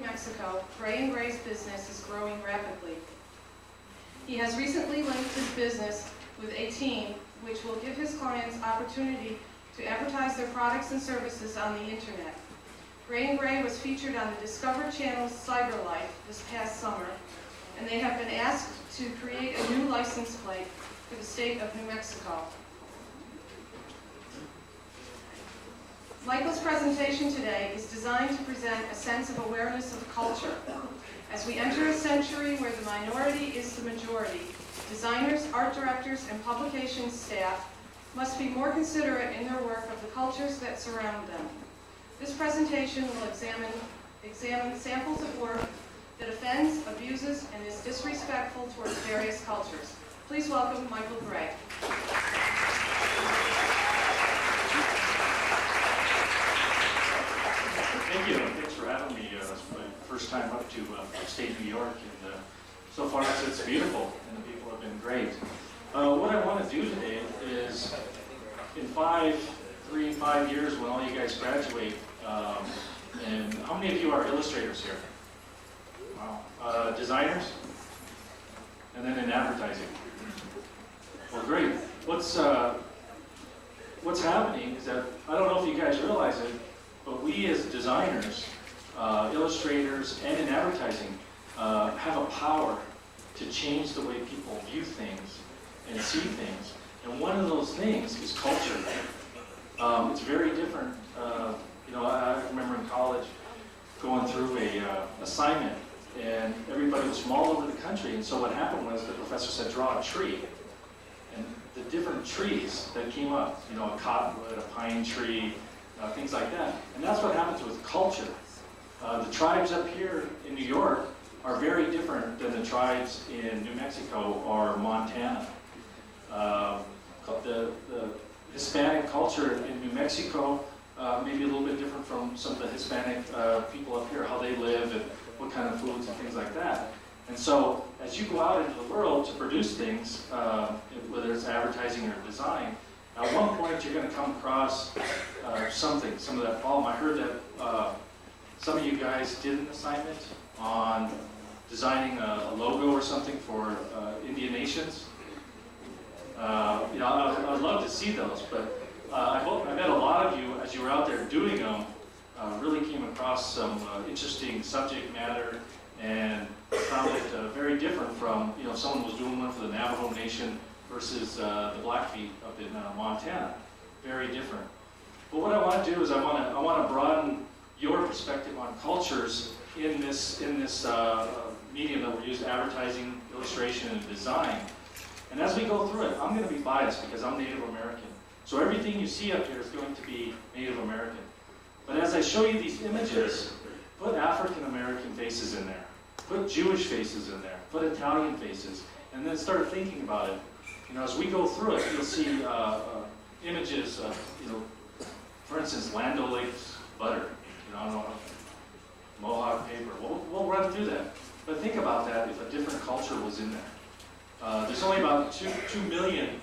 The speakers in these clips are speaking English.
Mexico, Gray&Gray's business is growing rapidly. He has recently linked his business with a team which will give his clients opportunity to advertise their products and services on the internet. Gray&Gray was featured on the Discovery Channel's Relive this past summer, and they have been asked to create a new license plate for the state of New Mexico. Michael's presentation today is designed to present a sense of awareness of culture. As we enter a century where the minority is the majority, designers, art directors, and publications staff must be more considerate in their work of the cultures that surround them. This presentation will examine samples of work that offends, abuses, and is disrespectful towards various cultures. Please welcome Michael Gray. Thank you, and thanks for having me. It's my first time up to upstate New York, and so far it's beautiful, and the people have been great. What I want to do today is, in 5 years, when all you guys graduate, and how many of you are illustrators here? Wow. Designers? And then in advertising? Well, great. What's happening is that, I don't know if you guys realize it, but we as designers, illustrators, and in advertising have a power to change the way people view things and see things. And one of those things is culture. It's very different. I remember in college going through a assignment, and everybody was from all over the country. And so what happened was the professor said, draw a tree. And the different trees that came up, a cottonwood, a pine tree, things like that. And that's what happens with culture. The tribes up here in New York are very different than the tribes in New Mexico or Montana. The Hispanic culture in New Mexico may be a little bit different from some of the Hispanic people up here, how they live and what kind of foods and things like that. And so as you go out into the world to produce things, whether it's advertising or design, at one point you're going to come across some of that problem. I heard that some of you guys did an assignment on designing a logo or something for Indian nations. I'd love to see those, but I bet a lot of you, as you were out there doing them, really came across some interesting subject matter and found it very different from, someone was doing one for the Navajo Nation versus the Blackfeet up in Montana. Very different. But what I want to do is I want to broaden your perspective on cultures in this medium that we're using, advertising, illustration, and design. And as we go through it, I'm going to be biased because I'm Native American. So everything you see up here is going to be Native American. But as I show you these images, put African American faces in there, put Jewish faces in there, put Italian faces, and then start thinking about it. As we go through it, you'll see images of, for instance, Land O'Lakes butter, Mohawk paper. We'll run through that. But think about that if a different culture was in there. There's only about 2 million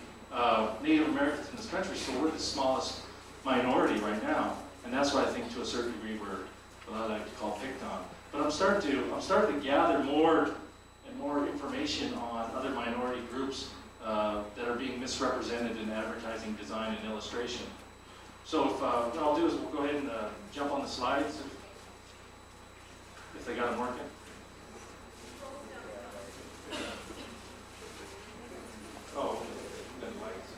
Native Americans in this country, so we're the smallest minority right now. And that's why I think to a certain degree we're what I like to call picked on. But I'm starting to gather more and more information on other minority groups that are being misrepresented in advertising, design, and illustration. So what I'll do is we'll go ahead and jump on the slides if they got them working. Oh, okay. Good lights.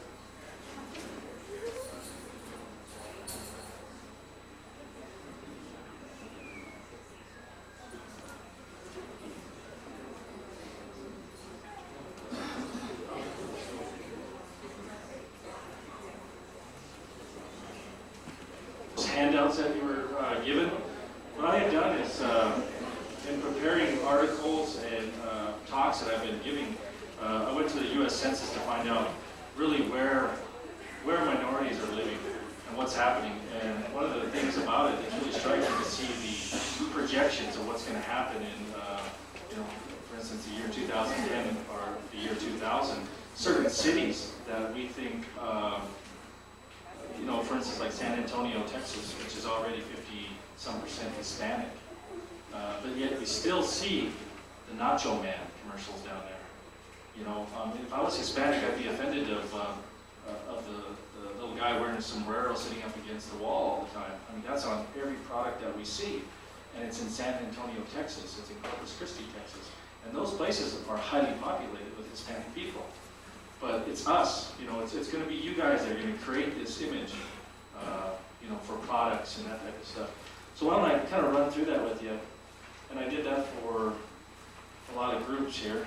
Handouts that you were given. What I had done is, in preparing articles and talks that I've been giving, I went to the U.S. Census to find out really where minorities are living and what's happening. And one of the things about it is really striking to see the projections of what's going to happen in, for instance, the year 2010 or the year 2000. Certain cities that we think. For instance, like San Antonio, Texas, which is already 50-some% Hispanic. but yet we still see the Nacho Man commercials down there. You know, if I was Hispanic, I'd be offended of the little guy wearing a sombrero sitting up against the wall all the time. I mean, that's on every product that we see. And it's in San Antonio, Texas. It's in Corpus Christi, Texas. And those places are highly populated with Hispanic people. But it's us, you know, it's going to be you guys that are going to create this image, you know, for products and that type of stuff. So why don't I kind of run through that with you? And I did that for a lot of groups here.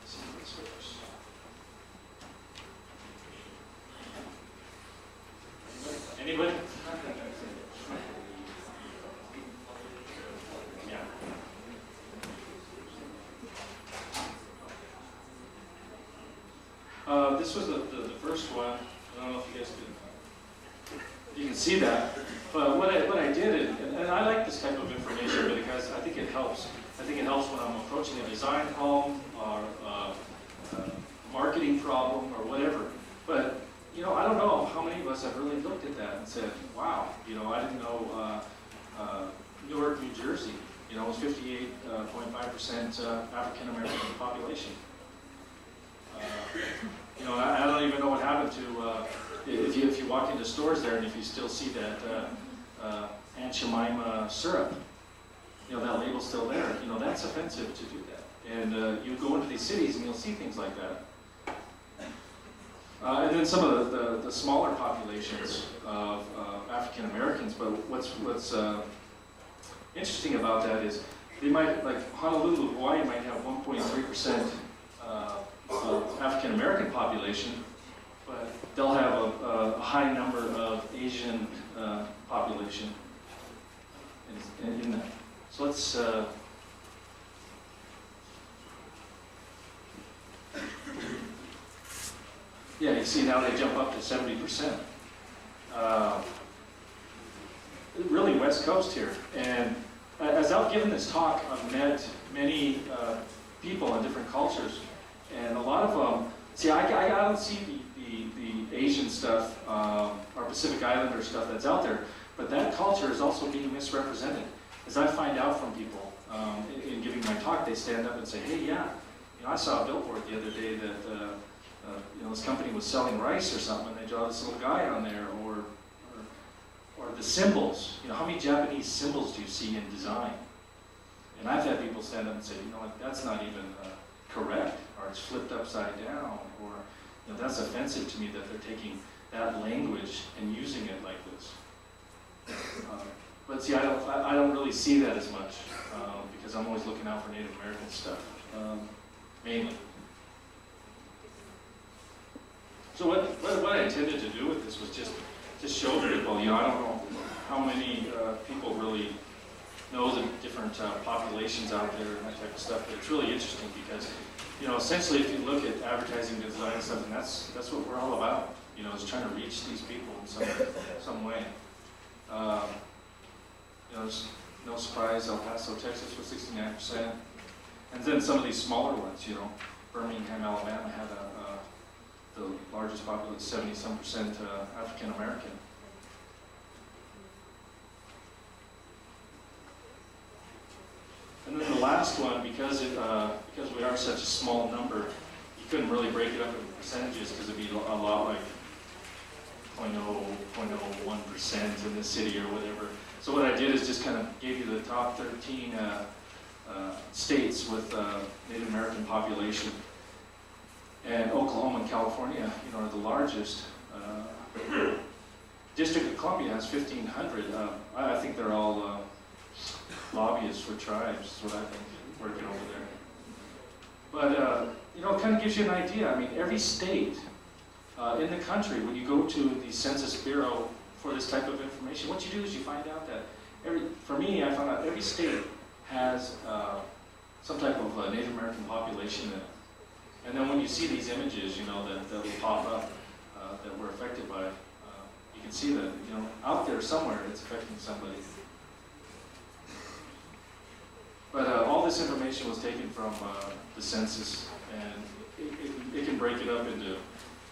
Let's see if this works. Anybody? Yeah. This was the first one. I don't know if you guys you can see that. But what I did, and I like this type of information because I think it helps. I think it helps when I'm approaching a design problem or a marketing problem or whatever. But you know, I don't know how many of us have really looked at that and said, "Wow, you know, I didn't know Newark, New Jersey, you know, was 58.5% African American population." You know, I don't even know what happened to if you walk into stores there and if you still see that Aunt Jemima syrup. You know, that label's still there. You know, that's offensive to do that. And you go into these cities and you'll see things like that. And then some of the smaller populations of African Americans. But what's interesting about that is they might, like Honolulu, Hawaii might have 1.3% African American population, but they'll have a high number of Asian population in that. So let's yeah, you see now they jump up to 70%. Really West Coast here. And as I've given this talk, I've met many people in different cultures. And a lot of them, see, I don't see the Asian stuff or Pacific Islander stuff that's out there, but that culture is also being misrepresented. As I find out from people in giving my talk, they stand up and say, "Hey, yeah, you know, I saw a billboard the other day that you know, this company was selling rice or something, and they draw this little guy on there, or the symbols. You know, how many Japanese symbols do you see in design?" And I've had people stand up and say, "You know what, that's not even correct, or it's flipped upside down, or you know, that's offensive to me that they're taking that language and using it like this." But see, I don't really see that as much because I'm always looking out for Native American stuff, mainly. So what I intended to do with this was just show people, you know, I don't know how many people really know the different populations out there and that type of stuff, but it's really interesting because, you know, essentially if you look at advertising, design and stuff, and that's what we're all about, you know, is trying to reach these people in some way. You know, there's no surprise, El Paso, Texas was 69%. And then some of these smaller ones, you know, Birmingham, Alabama had the largest population, 70-some% African American. And then the last one, because we are such a small number, you couldn't really break it up into percentages because it'd be a lot like 0.01% in this city or whatever. So what I did is just kind of gave you the top 13 states with Native American population. And Oklahoma and California, you know, are the largest. District of Columbia has 1,500. I think they're all lobbyists for tribes, is what I think, working over there. But, you know, it kind of gives you an idea. I mean, every state in the country, when you go to the Census Bureau for this type of information, what you do is you find out that for me, I found out every state has some type of Native American population in it. And then when you see these images, you know, that will pop up that we're affected by, you can see that, you know, out there somewhere it's affecting somebody. But all this information was taken from the census, and it can break it up into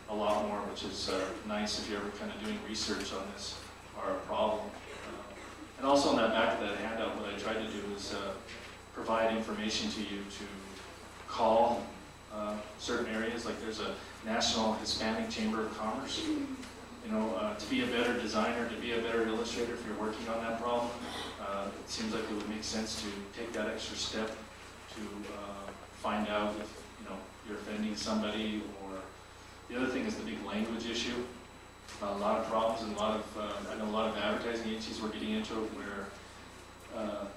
a lot more, which is nice if you're ever kind of doing research on this or a problem. And also on that back of that handout, what I tried to do is provide information to you to call certain areas, like there's a National Hispanic Chamber of Commerce. You know, to be a better designer, to be a better illustrator if you're working on that problem, it seems like it would make sense to take that extra step to find out if, you know, you're offending somebody. Or the other thing is the big language issue. A lot of problems and a lot of, I know a lot of advertising agencies were getting into it where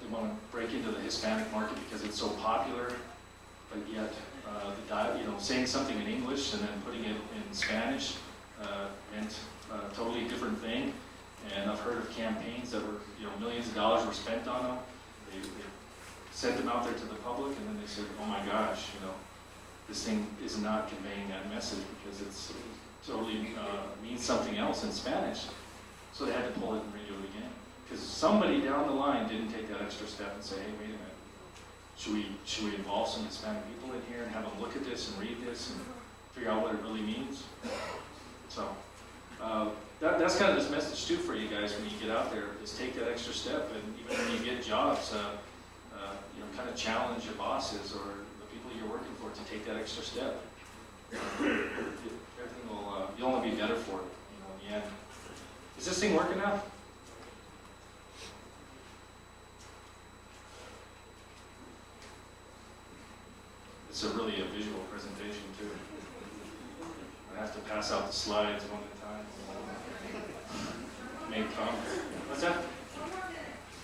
they want to break into the Hispanic market because it's so popular, but yet you know, saying something in English and then putting it in Spanish meant a totally different thing. And I've heard of campaigns that were, you know, millions of dollars were spent on them. They sent them out there to the public, and then they said, oh my gosh, you know, this thing is not conveying that message because it's totally means something else in Spanish. So they had to pull it and redo it again. Because somebody down the line didn't take that extra step and say, hey, wait a minute, should we involve some Hispanic people in here and have them look at this and read this and figure out what it really means? So that's kind of this message too for you guys when you get out there, is take that extra step, and even when you get jobs, you know, kind of challenge your bosses or the people you're working for to take that extra step. Everything will, you'll only be better for it, you know, in the end. Is this thing working now? It's really a visual presentation too. I have to pass out the slides one at a time. Make comments. What's that?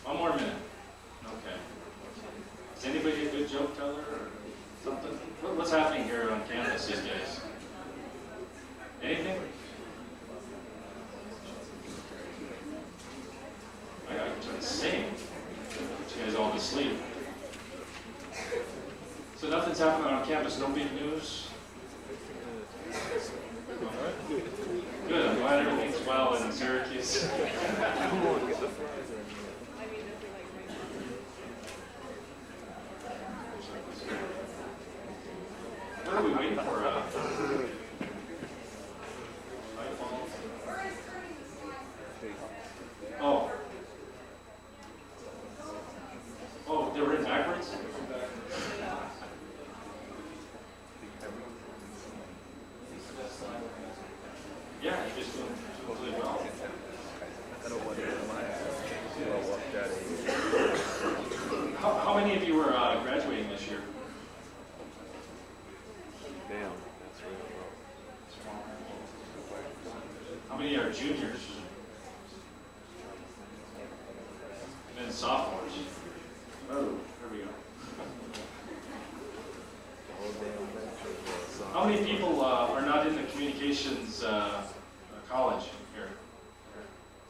One more minute. Okay. Is anybody a good joke teller or something? What's happening here on campus these days? Anything? I gotta try to sing. Put you guys all to sleep. So nothing's happening on campus, no big news? Good, I'm glad everything's well in Syracuse. What are we waiting for? Oh, they were written backwards? Yeah, you're just doing really well. I don't want to get my How many of you were graduating this year? Damn, that's really low. How many are juniors? And then sophomores? Oh, there we go. How many people are not in the communications college here? A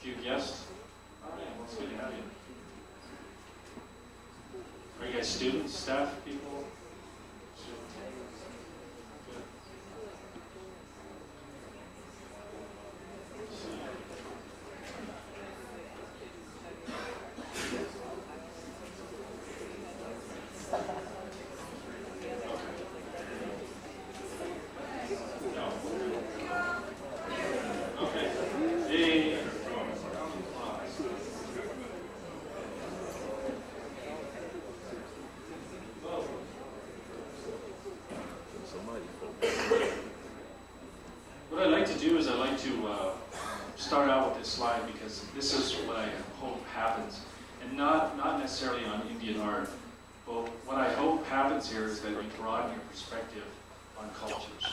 few guests? Oh, yeah, well, it's good to have you. Are you guys students, staff, people? Good. Let's see. What I like to do is I like to start out with this slide because this is what I hope happens, and not necessarily on Indian art, but what I hope happens here is that you broaden your perspective on cultures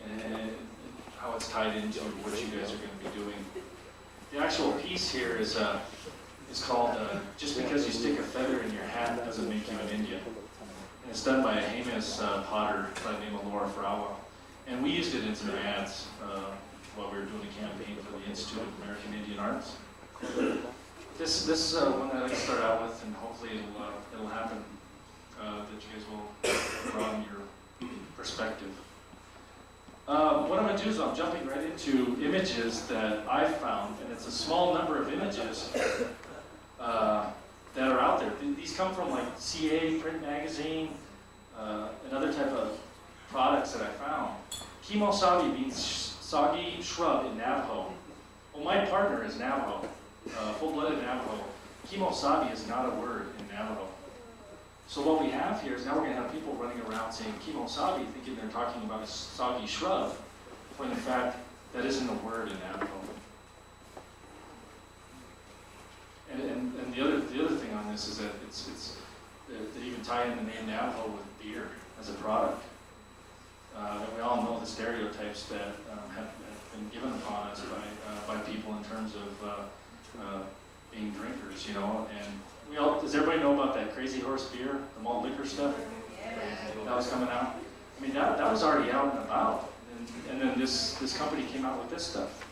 and how it's tied into what you guys are going to be doing. The actual piece here is called "Just Because You Stick a Feather in Your Hat Doesn't Make You an Indian." And it's done by a Hamish potter by the name of Laura Frawa. And we used it in some ads while we were doing a campaign for the Institute of American Indian Arts. This one I'd like to start out with, and hopefully it'll happen, that you guys will broaden your perspective. What I'm going to do is I'm jumping right into images that I've found, and it's a small number of images that are out there. These come from like CA, print magazine, and other type of products that I found. Kimosabi means soggy shrub in Navajo. Well, my partner is Navajo, full-blooded Navajo, kimosabi is not a word in Navajo. So what we have here is now we're going to have people running around saying kimosabi, thinking they're talking about a soggy shrub, when in fact that isn't a word in Navajo. And the other thing on this is that they even tie in the name Navajo with beer as a product. And we all know the stereotypes that have been given upon us by people in terms of being drinkers, you know. And does everybody know about that Crazy Horse beer, the malt liquor stuff? That was coming out. I mean, that was already out and about. And then this company came out with this stuff.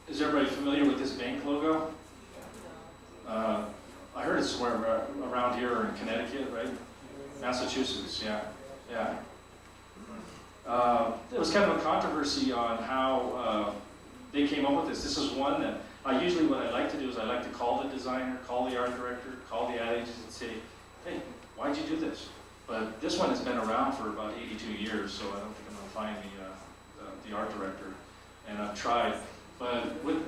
Is everybody familiar with this bank logo? I heard it's somewhere around here or in Connecticut, right? Massachusetts, yeah. There was kind of a controversy on how they came up with this. This is one that usually what I like to do is I like to call the designer, call the art director, call the ad agency and say, hey, why'd you do this? But this one has been around for about 82 years, so I don't think I'm going to find the art director. And I've tried. But with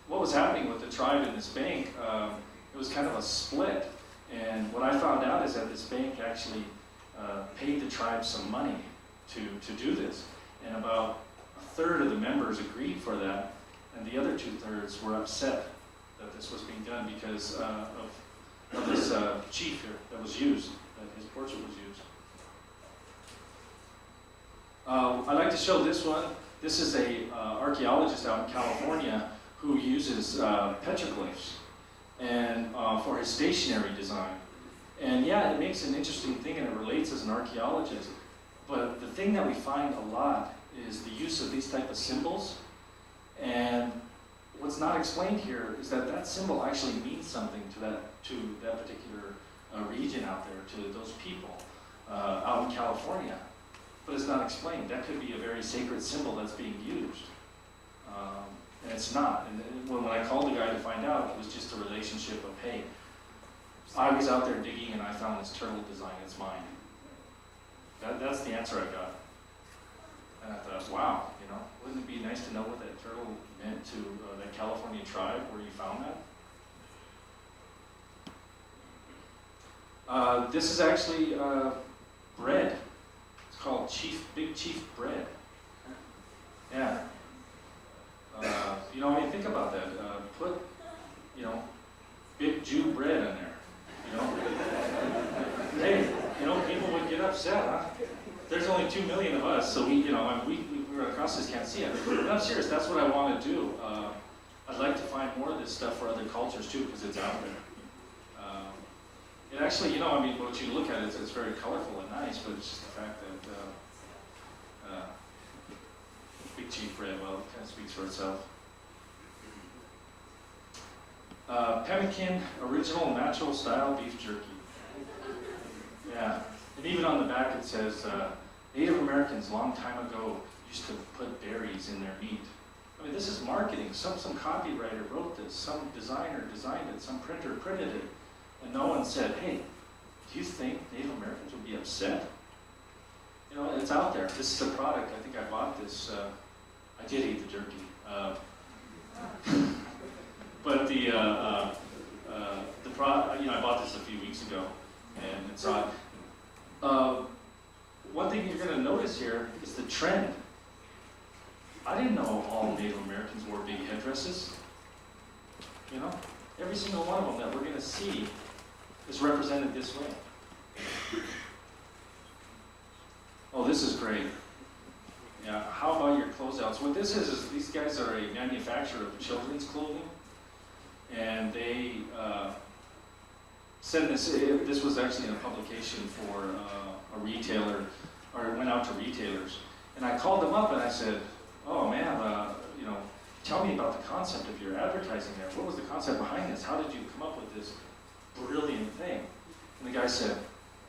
what was happening with the tribe in this bank, it was kind of a split. And what I found out is that this bank actually paid the tribe some money to do this. And about a third of the members agreed for that, and the other 2/3 were upset that this was being done because of this chief here that was used, that his portrait was used. I'd like to show this one. This is a archaeologist out in California who uses petroglyphs and for his stationary design. And yeah, it makes an interesting thing and it relates as an archaeologist. But the thing that we find a lot is the use of these type of symbols. And what's not explained here is that that symbol actually means something to that particular region out there, to those people out in California. But it's not explained. That could be a very sacred symbol that's being used. And it's not. And when I called the guy to find out, it was just a relationship of, hey, I was out there digging and I found this turtle design, it's mine. That's the answer I got. And I thought, wow, you know, wouldn't it be nice to know what that turtle meant to that California tribe where you found that? This is actually bread. It's called Big Chief bread. Yeah. You know, I mean, think about that. Put, you know, Big Jew bread in there. You know, hey, you know, people would get upset, huh? There's only 2 million of us, so we across this can't see it. But I'm serious. That's what I want to do. I'd like to find more of this stuff for other cultures too, because it's out there. It actually, you know, I mean, what you look at, it's very colorful and nice, but it's just the fact that Big Chief bread, well, it kind of speaks for itself. Pemmican original natural style beef jerky. Yeah, and even on the back it says, Native Americans long time ago used to put berries in their meat. I mean, this is marketing. Some copywriter wrote this, some designer designed it, some printer printed it, and no one said, hey, do you think Native Americans would be upset? You know, it's out there. This is a product. I think I bought this. I did eat the jerky. But the product, you know, I bought this a few weeks ago, and it's on. One thing you're going to notice here is the trend. I didn't know all Native Americans wore big headdresses. You know, every single one of them that we're going to see is represented this way. Oh, this is great. Yeah, how about your closeouts? What this is these guys are a manufacturer of children's clothing, and they sent this. This was actually in a publication for a retailer, or it went out to retailers. And I called them up and I said, "Oh man, you know, tell me about the concept of your advertising there. What was the concept behind this? How did you come up with this brilliant thing?" And the guy said,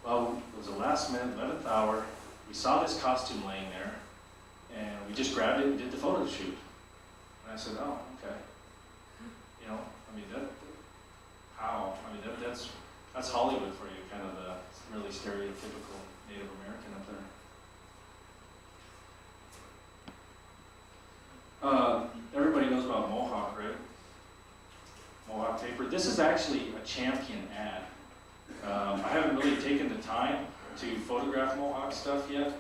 "Well, it was a last minute, 11th hour. We saw this costume laying there, and we just grabbed it and did the photo shoot." And I said, "Oh, okay. You know, I mean, that's Hollywood for you, kind of the really stereotypical Native American up there." is actually a champion ad. I haven't really taken the time to photograph Mohawk stuff yet,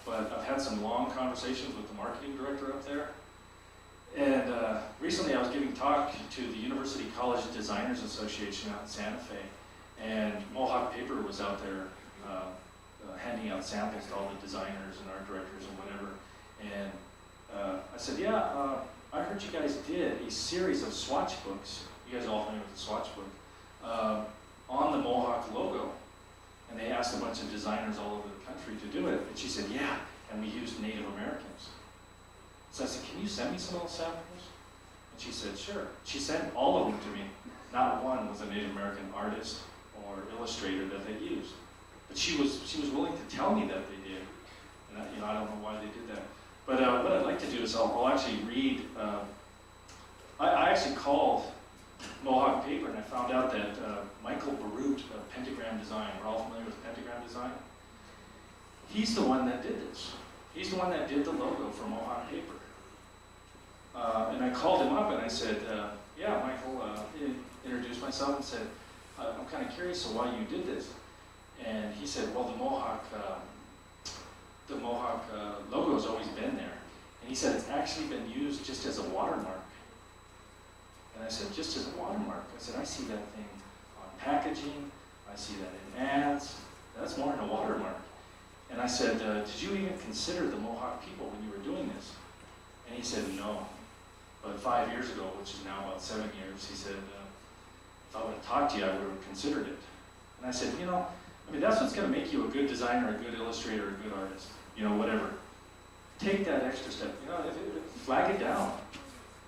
but I've had some long conversations with the marketing director up there. And recently I was giving talk to the University College Designers Association out in Santa Fe, and Mohawk Paper was out there handing out samples to all the designers and art directors and whatever. And I said, yeah, I heard you guys did a series of swatch books. You guys are all familiar with the swatch book, on the Mohawk logo. And they asked a bunch of designers all over the country to do it. And she said, yeah, and we used Native Americans. So I said, can you send me some of those samples? And she said, sure. She sent all of them to me. Not one was a Native American artist or illustrator that they used. But she was willing to tell me that they did. And I don't know why they did that. But what I'd like to do is I'll actually read, I actually called Mohawk Paper and I found out that Michael Barut of Pentagram Design, we're all familiar with Pentagram Design, he's the one that did this. He's the one that did the logo for Mohawk Paper. And I called him up and I said, yeah, Michael, introduced myself and said, I'm kind of curious of why you did this. And he said, well, the Mohawk logo has always been there. And he said, it's actually been used just as a watermark. And I said, just as a watermark? I said, I see that thing on packaging, I see that in ads, that's more than a watermark. And I said, did you even consider the Mohawk people when you were doing this? And he said, no. But 5 years ago, which is now about 7 years, he said, if I would have talked to you, I would have considered it. And I said, that's what's going to make you a good designer, a good illustrator, a good artist, whatever. Take that extra step, flag it down.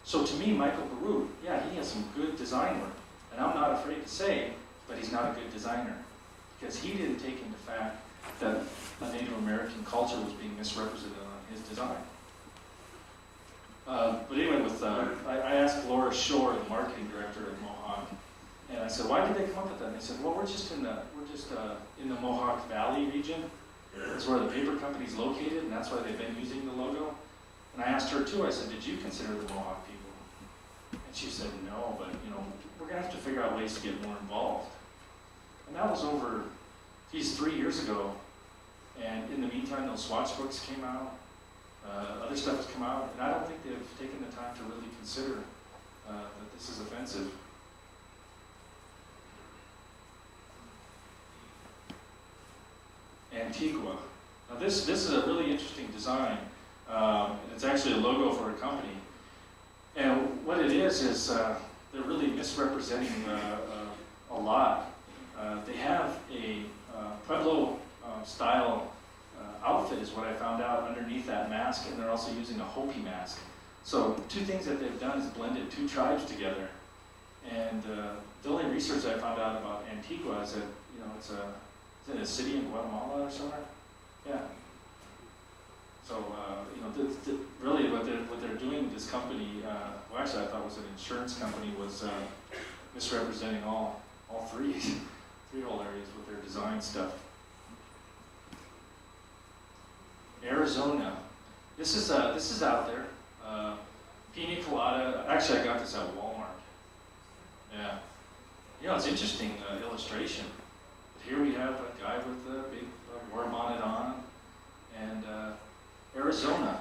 So to me, Michael Barut, yeah, he has some good design work. And I'm not afraid to say, but he's not a good designer. Because he didn't take into fact that a Native American culture was being misrepresented on his design. But anyway, I asked Laura Shore, the marketing director at Mohawk, and I said, why did they come up with that? And they said, well, we're just in the Mohawk Valley region. That's where the paper company's located, and that's why they've been using the logo. And I asked her too, I said, did you consider the Mohawk people? And she said, no, but we're gonna have to figure out ways to get more involved. And that was over, 3 years ago. And in the meantime, those swatch books came out, other stuff has come out, and I don't think they've taken the time to really consider that this is offensive. Antigua. Now this is a really interesting design. It's actually a logo for a company. And what it is they're really misrepresenting a lot. They have a Pueblo style outfit is what I found out underneath that mask, and they're also using a Hopi mask. So two things that they've done is blended two tribes together. And the only research I found out about Antigua is that it's in a city in Guatemala or somewhere. Yeah. So really what they're doing with this company, actually I thought was an insurance company, was misrepresenting all three whole areas with their design stuff. Arizona. This is out there. Pina colada. Actually, I got this at Walmart. Yeah. It's interesting illustration. But here we have a guy with a big war bonnet on, and Arizona.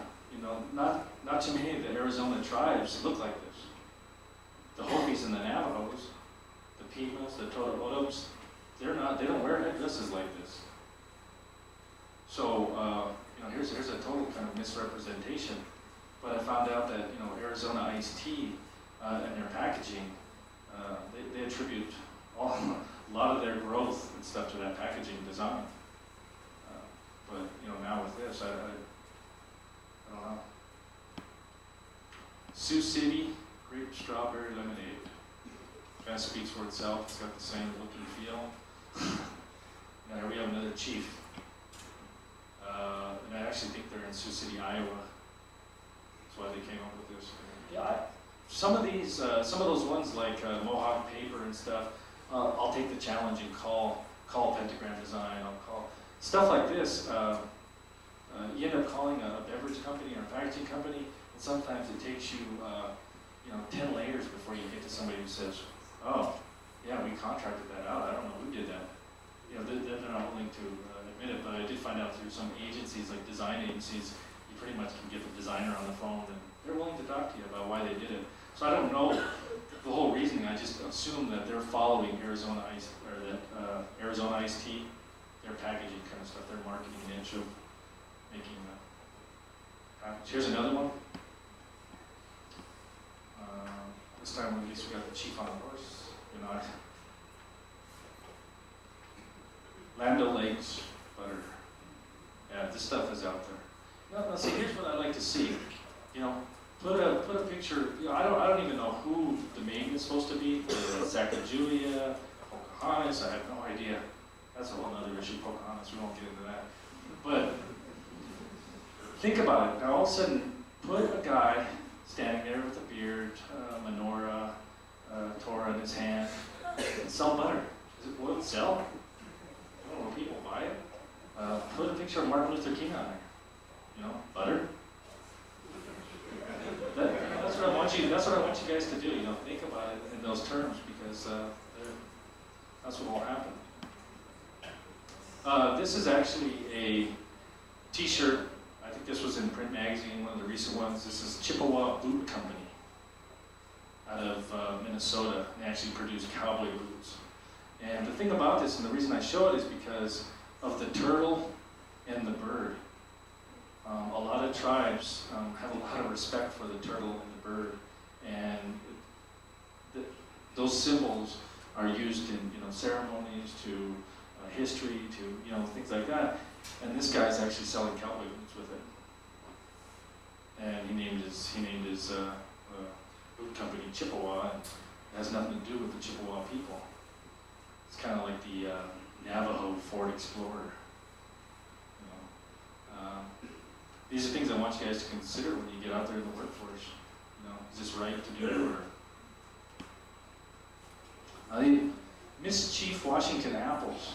Not too many of the Arizona tribes look like this. The Hopis and the Navajos, the Pimas, the Totopotoms, they don't wear headdresses like this. So here's a total kind of misrepresentation. But I found out that Arizona iced tea and their packaging, they attribute a lot of their growth and stuff to that packaging design. But now with this, I don't know. Sioux City, grape strawberry lemonade. Kind of speaks for itself. It's got the same look and feel. Now here we have another chief. And I actually think they're in Sioux City, Iowa. That's why they came up with this. Yeah, some of those ones like Mohawk Paper and stuff, I'll take the challenge and call Pentagram Design. I'll call stuff like this. You end up calling a beverage company or a packaging company, and sometimes it takes you, 10 layers before you get to somebody who says, "Oh, Yeah, we contracted that out. I don't know who did that. You know, they're not willing to admit it, but I did find out through some agencies, like design agencies, you pretty much can get the designer on the phone and they're willing to talk to you about why they did it. So I don't know the whole reasoning. I just assume that they're following Arizona Ice, or that Arizona Iced Tea, their packaging kind of stuff, their marketing niche of making package. Here's another one. This time at least we got the chief on a horse. You know, Land O'Lakes butter. Yeah, this stuff is out there. Now see, here's what I like to see. You know, put a picture. You know, I don't even know who the maiden is supposed to be. Sacagawea, Pocahontas. I have no idea. That's a whole other issue. Pocahontas. We won't get into that. But think about it. Now all of a sudden, put a guy standing there with a beard, menorah, Torah in his hand, and sell butter. Will it sell? I don't know. People buy it. Put a picture of Martin Luther King on there. You know, butter. That's what I want you. That's what I want you guys to do. You know, think about it in those terms because that's what will happen. This is actually a T-shirt. I think this was in Print Magazine, one of the recent ones. This is Chippewa Boot Company out of Minnesota. They actually produce cowboy boots. And the thing about this, and the reason I show it, is because of the turtle and the bird. A lot of tribes have a lot of respect for the turtle and the bird, and those symbols are used in ceremonies, to history, to things like that. And this guy's actually selling cowboy boots with it, and he named his boot company Chippewa, and it has nothing to do with the Chippewa people. It's kind of like the Navajo Ford Explorer. These are things I want you guys to consider when you get out there in the workforce. Is this right to do? Or Miss Chief Washington apples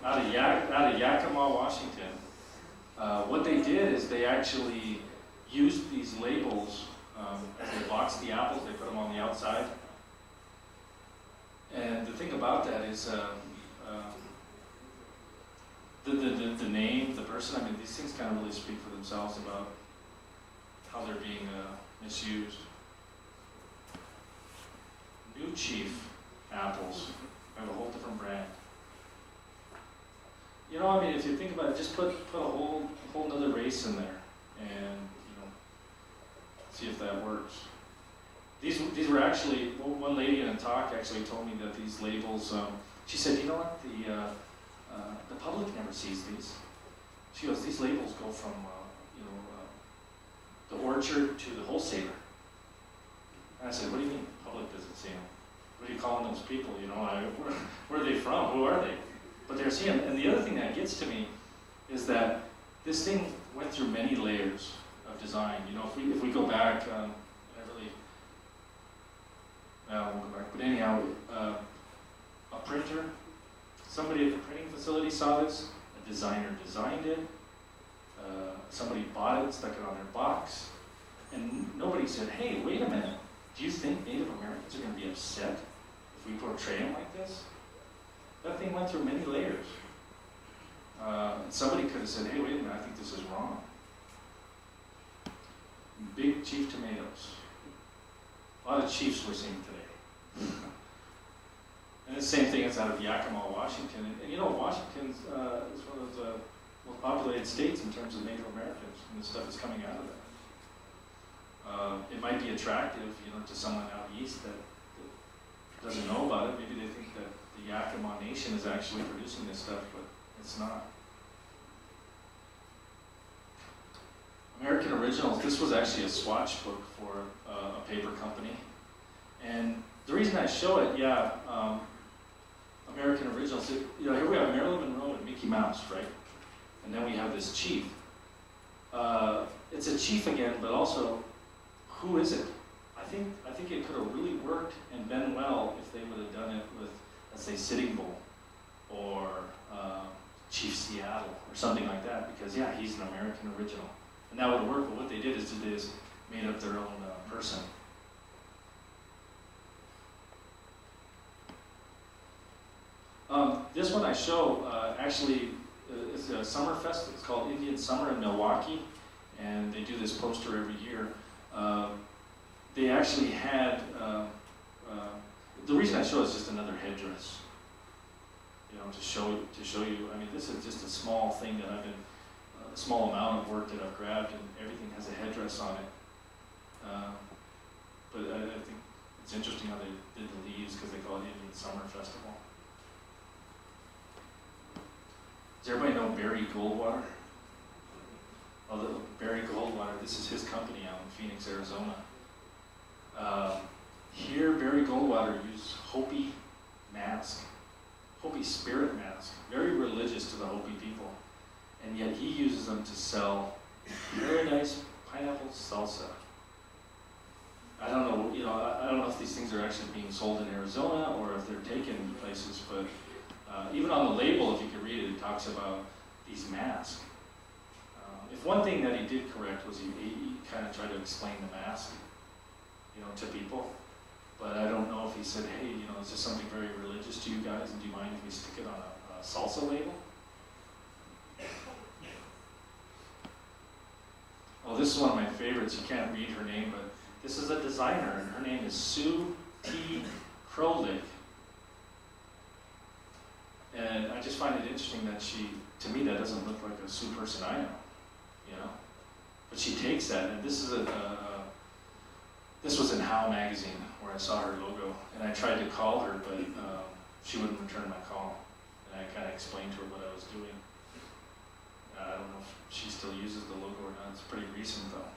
out of Yakima, Washington. What they did is they actually used these labels as they boxed the apples. They put them on the outside. And the thing about that is the name, the person, I mean, these things kind of really speak for themselves about how they're being misused. New Chief apples have a whole different brand. I mean, if you think about it, just put a whole nother race in there and, see if that works. These were actually, one lady in a talk actually told me that these labels, she said, you know what, the public never sees these. She goes, these labels go from, the orchard to the wholesaler. And I said, what do you mean the public doesn't see them? What are you calling those people, where are they from, who are they? But they're seeing them. And the other thing that gets to me is that this thing went through many layers of design. If we go back, we'll go back. But anyhow, a printer, somebody at the printing facility saw this, a designer designed it, somebody bought it, stuck it on their box, and nobody said, hey, wait a minute, do you think Native Americans are going to be upset if we portray them like this? That thing went through many layers. And somebody could have said, hey, wait a minute, I think this is wrong. Big Chief tomatoes. A lot of chiefs we're seeing today. And the same thing is out of Yakima, Washington. And Washington is one of the most populated states in terms of Native Americans, and the stuff is coming out of that. It might be attractive, to someone out east that doesn't know about it. Maybe they think that the Yakima Nation is actually producing this stuff, but it's not. American Originals, this was actually a swatch book for a paper company. And the reason I show it, American Originals, here we have Marilyn Monroe and Mickey Mouse, right? And then we have this chief. It's a chief again, but also, who is it? I think it could have really worked and been well if they would have done it with, let's say, Sitting Bull or Chief Seattle or something like that, because he's an American original. And that would work, but what they did is made up their own person. show actually is a summer fest. It's called Indian Summer in Milwaukee, and they do this poster every year. They actually had, the reason I show is just another headdress. You know, to show you, I mean, this is just a small thing that I've been, a small amount of work that I've grabbed, and everything has a headdress on it. But I think it's interesting how they did the leaves, because they call it Indian Summer Festival. Does everybody know Barry Goldwater? Oh, Barry Goldwater, this is his company out in Phoenix, Arizona. Here, Barry Goldwater used Hopi mask, Hopi spirit mask, very religious to the Hopi people, and yet he uses them to sell very nice pineapple salsa. I don't know, you know, I don't know if these things are actually being sold in Arizona or if they're taken places, but even on the label, if you could read it, it talks about these masks. If one thing that he did correct was he kind of tried to explain the mask, you know, to people. But I don't know if he said, hey, you know, is this something very religious to you guys, and do you mind if we stick it on a salsa label? Oh, this is one of my favorites. You can't read her name, but this is a designer, and her name is Sue T. Krolik. And I just find it interesting that to me, that doesn't look like a Sioux person I know, you know? But she takes that, and this is this was in How magazine, where I saw her logo, and I tried to call her, but she wouldn't return my call. And I kind of explained to her what I was doing. I don't know if she still uses the logo or not. It's pretty recent, though.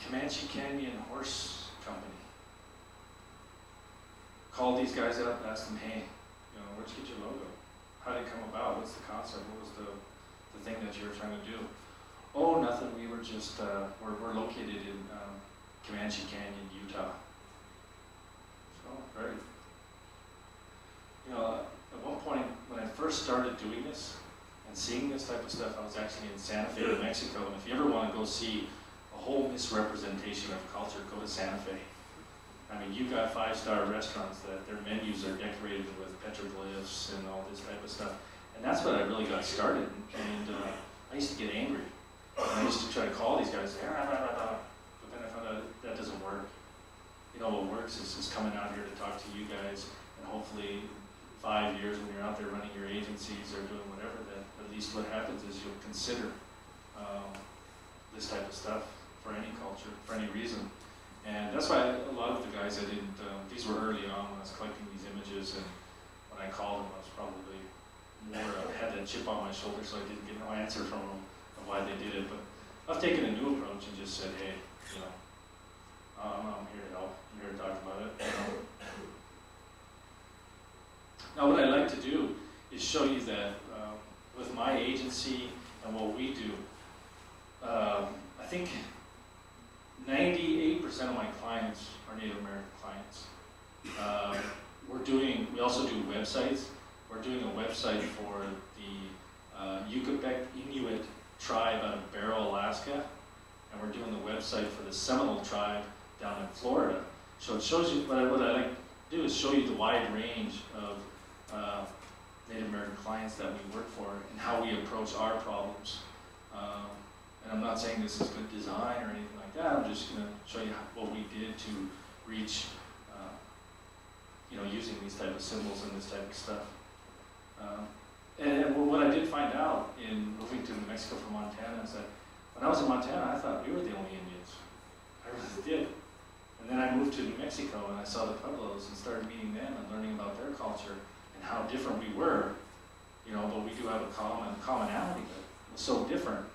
Comanche Canyon Horse Company. Called these guys up, asked them, hey, you know, where'd you get your logo? How did it come about? What's the concept? What was the thing that you were trying to do? Oh, nothing. We were just, we're located in Comanche Canyon, Utah. So, great. You know, at one point, when I first started doing this and seeing this type of stuff, I was actually in Santa Fe, New Mexico. And if you ever want to go see a whole misrepresentation of culture, go to Santa Fe. I mean, you've got 5-star restaurants that their menus are decorated with petroglyphs and all this type of stuff. And that's what I really got started. And I used to get angry. And I used to try to call these guys, but then I found out that doesn't work. You know, what works is coming out here to talk to you guys, and hopefully 5 years when you're out there running your agencies or doing whatever, that at least what happens is you'll consider this type of stuff for any culture, for any reason. And that's why a lot of the guys I didn't, these were early on when I was collecting these images, and when I called them, I was probably more, had that chip on my shoulder, so I didn't get no answer from them of why they did it. But I've taken a new approach and just said, hey, you know, I'm here to help, I'm here to talk about it. You know? Now what I like to do is show you that with my agency and what we do, I think 98% of my clients are Native American clients. We also do websites. We're doing a website for the Yucatec Inuit tribe out of Barrow, Alaska, and we're doing the website for the Seminole tribe down in Florida. So it shows you, what I like to do is show you the wide range of Native American clients that we work for and how we approach our problems. And I'm not saying this is good design or anything like that. I'm just going to show you what we did to reach, you know, using these type of symbols and this type of stuff. And what I did find out in moving to New Mexico from Montana is that when I was in Montana, I thought we were the only Indians. I really did. And then I moved to New Mexico and I saw the Pueblos and started meeting them and learning about their culture and how different we were. You know, but we do have a commonality that was so different.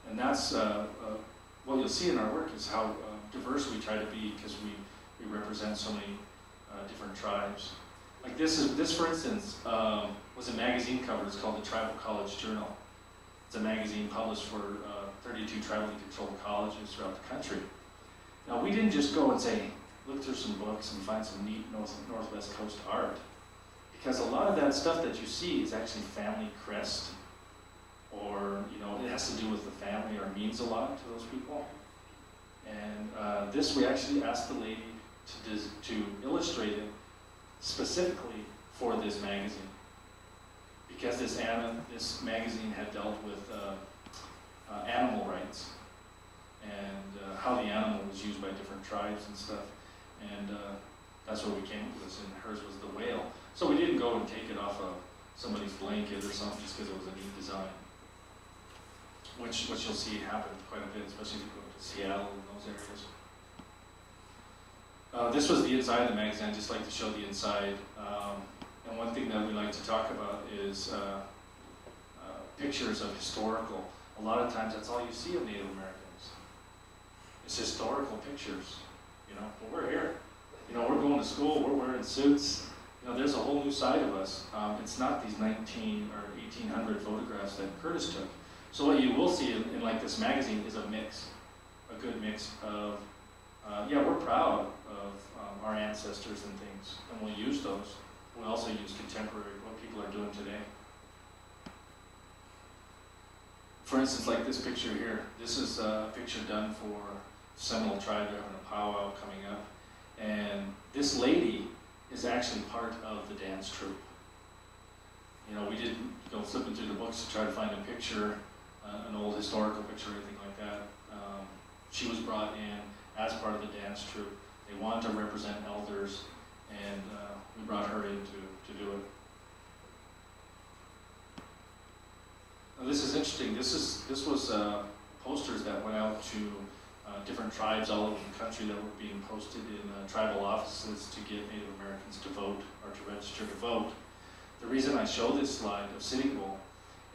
And that's what you'll see in our work is how diverse we try to be, because we represent so many different tribes. Like this for instance, was a magazine cover. It's called the Tribal College Journal. It's a magazine published for 32 tribally controlled colleges throughout the country. Now we didn't just go and say, look through some books and find some neat Northwest Coast art, because a lot of that stuff that you see is actually family crest, or, you know, it has to do with the family or means a lot to those people. And this, we actually asked the lady to illustrate it specifically for this magazine. Because this magazine had dealt with animal rights and how the animal was used by different tribes and stuff. And that's where we came with this, and hers was the whale. So we didn't go and take it off of somebody's blanket or something just because it was a neat design. Which you'll see happen quite a bit, especially if you go to Seattle and those areas. This was the inside of the magazine. I just like to show the inside. And one thing that we like to talk about is pictures of historical. A lot of times that's all you see of Native Americans. It's historical pictures, you know, but we're here. You know, we're going to school, we're wearing suits. You know, there's a whole new side of us. It's not these 19 or 1800 photographs that Curtis took. So what you will see in like this magazine is a mix, a good mix of, yeah, we're proud of our ancestors and things, and we'll use those. We'll also use contemporary, what people are doing today. For instance, like this picture here, this is a picture done for Seminole tribe. They're having a powwow coming up, and this lady is actually part of the dance troupe. You know, we didn't go flipping through the books to try to find a picture, an old historical picture or anything like that. She was brought in as part of the dance troupe. They wanted to represent elders, and we brought her in to do it. Now this is interesting. This was posters that went out to different tribes all over the country that were being posted in tribal offices to get Native Americans to vote or to register to vote. The reason I show this slide of Sitting Bull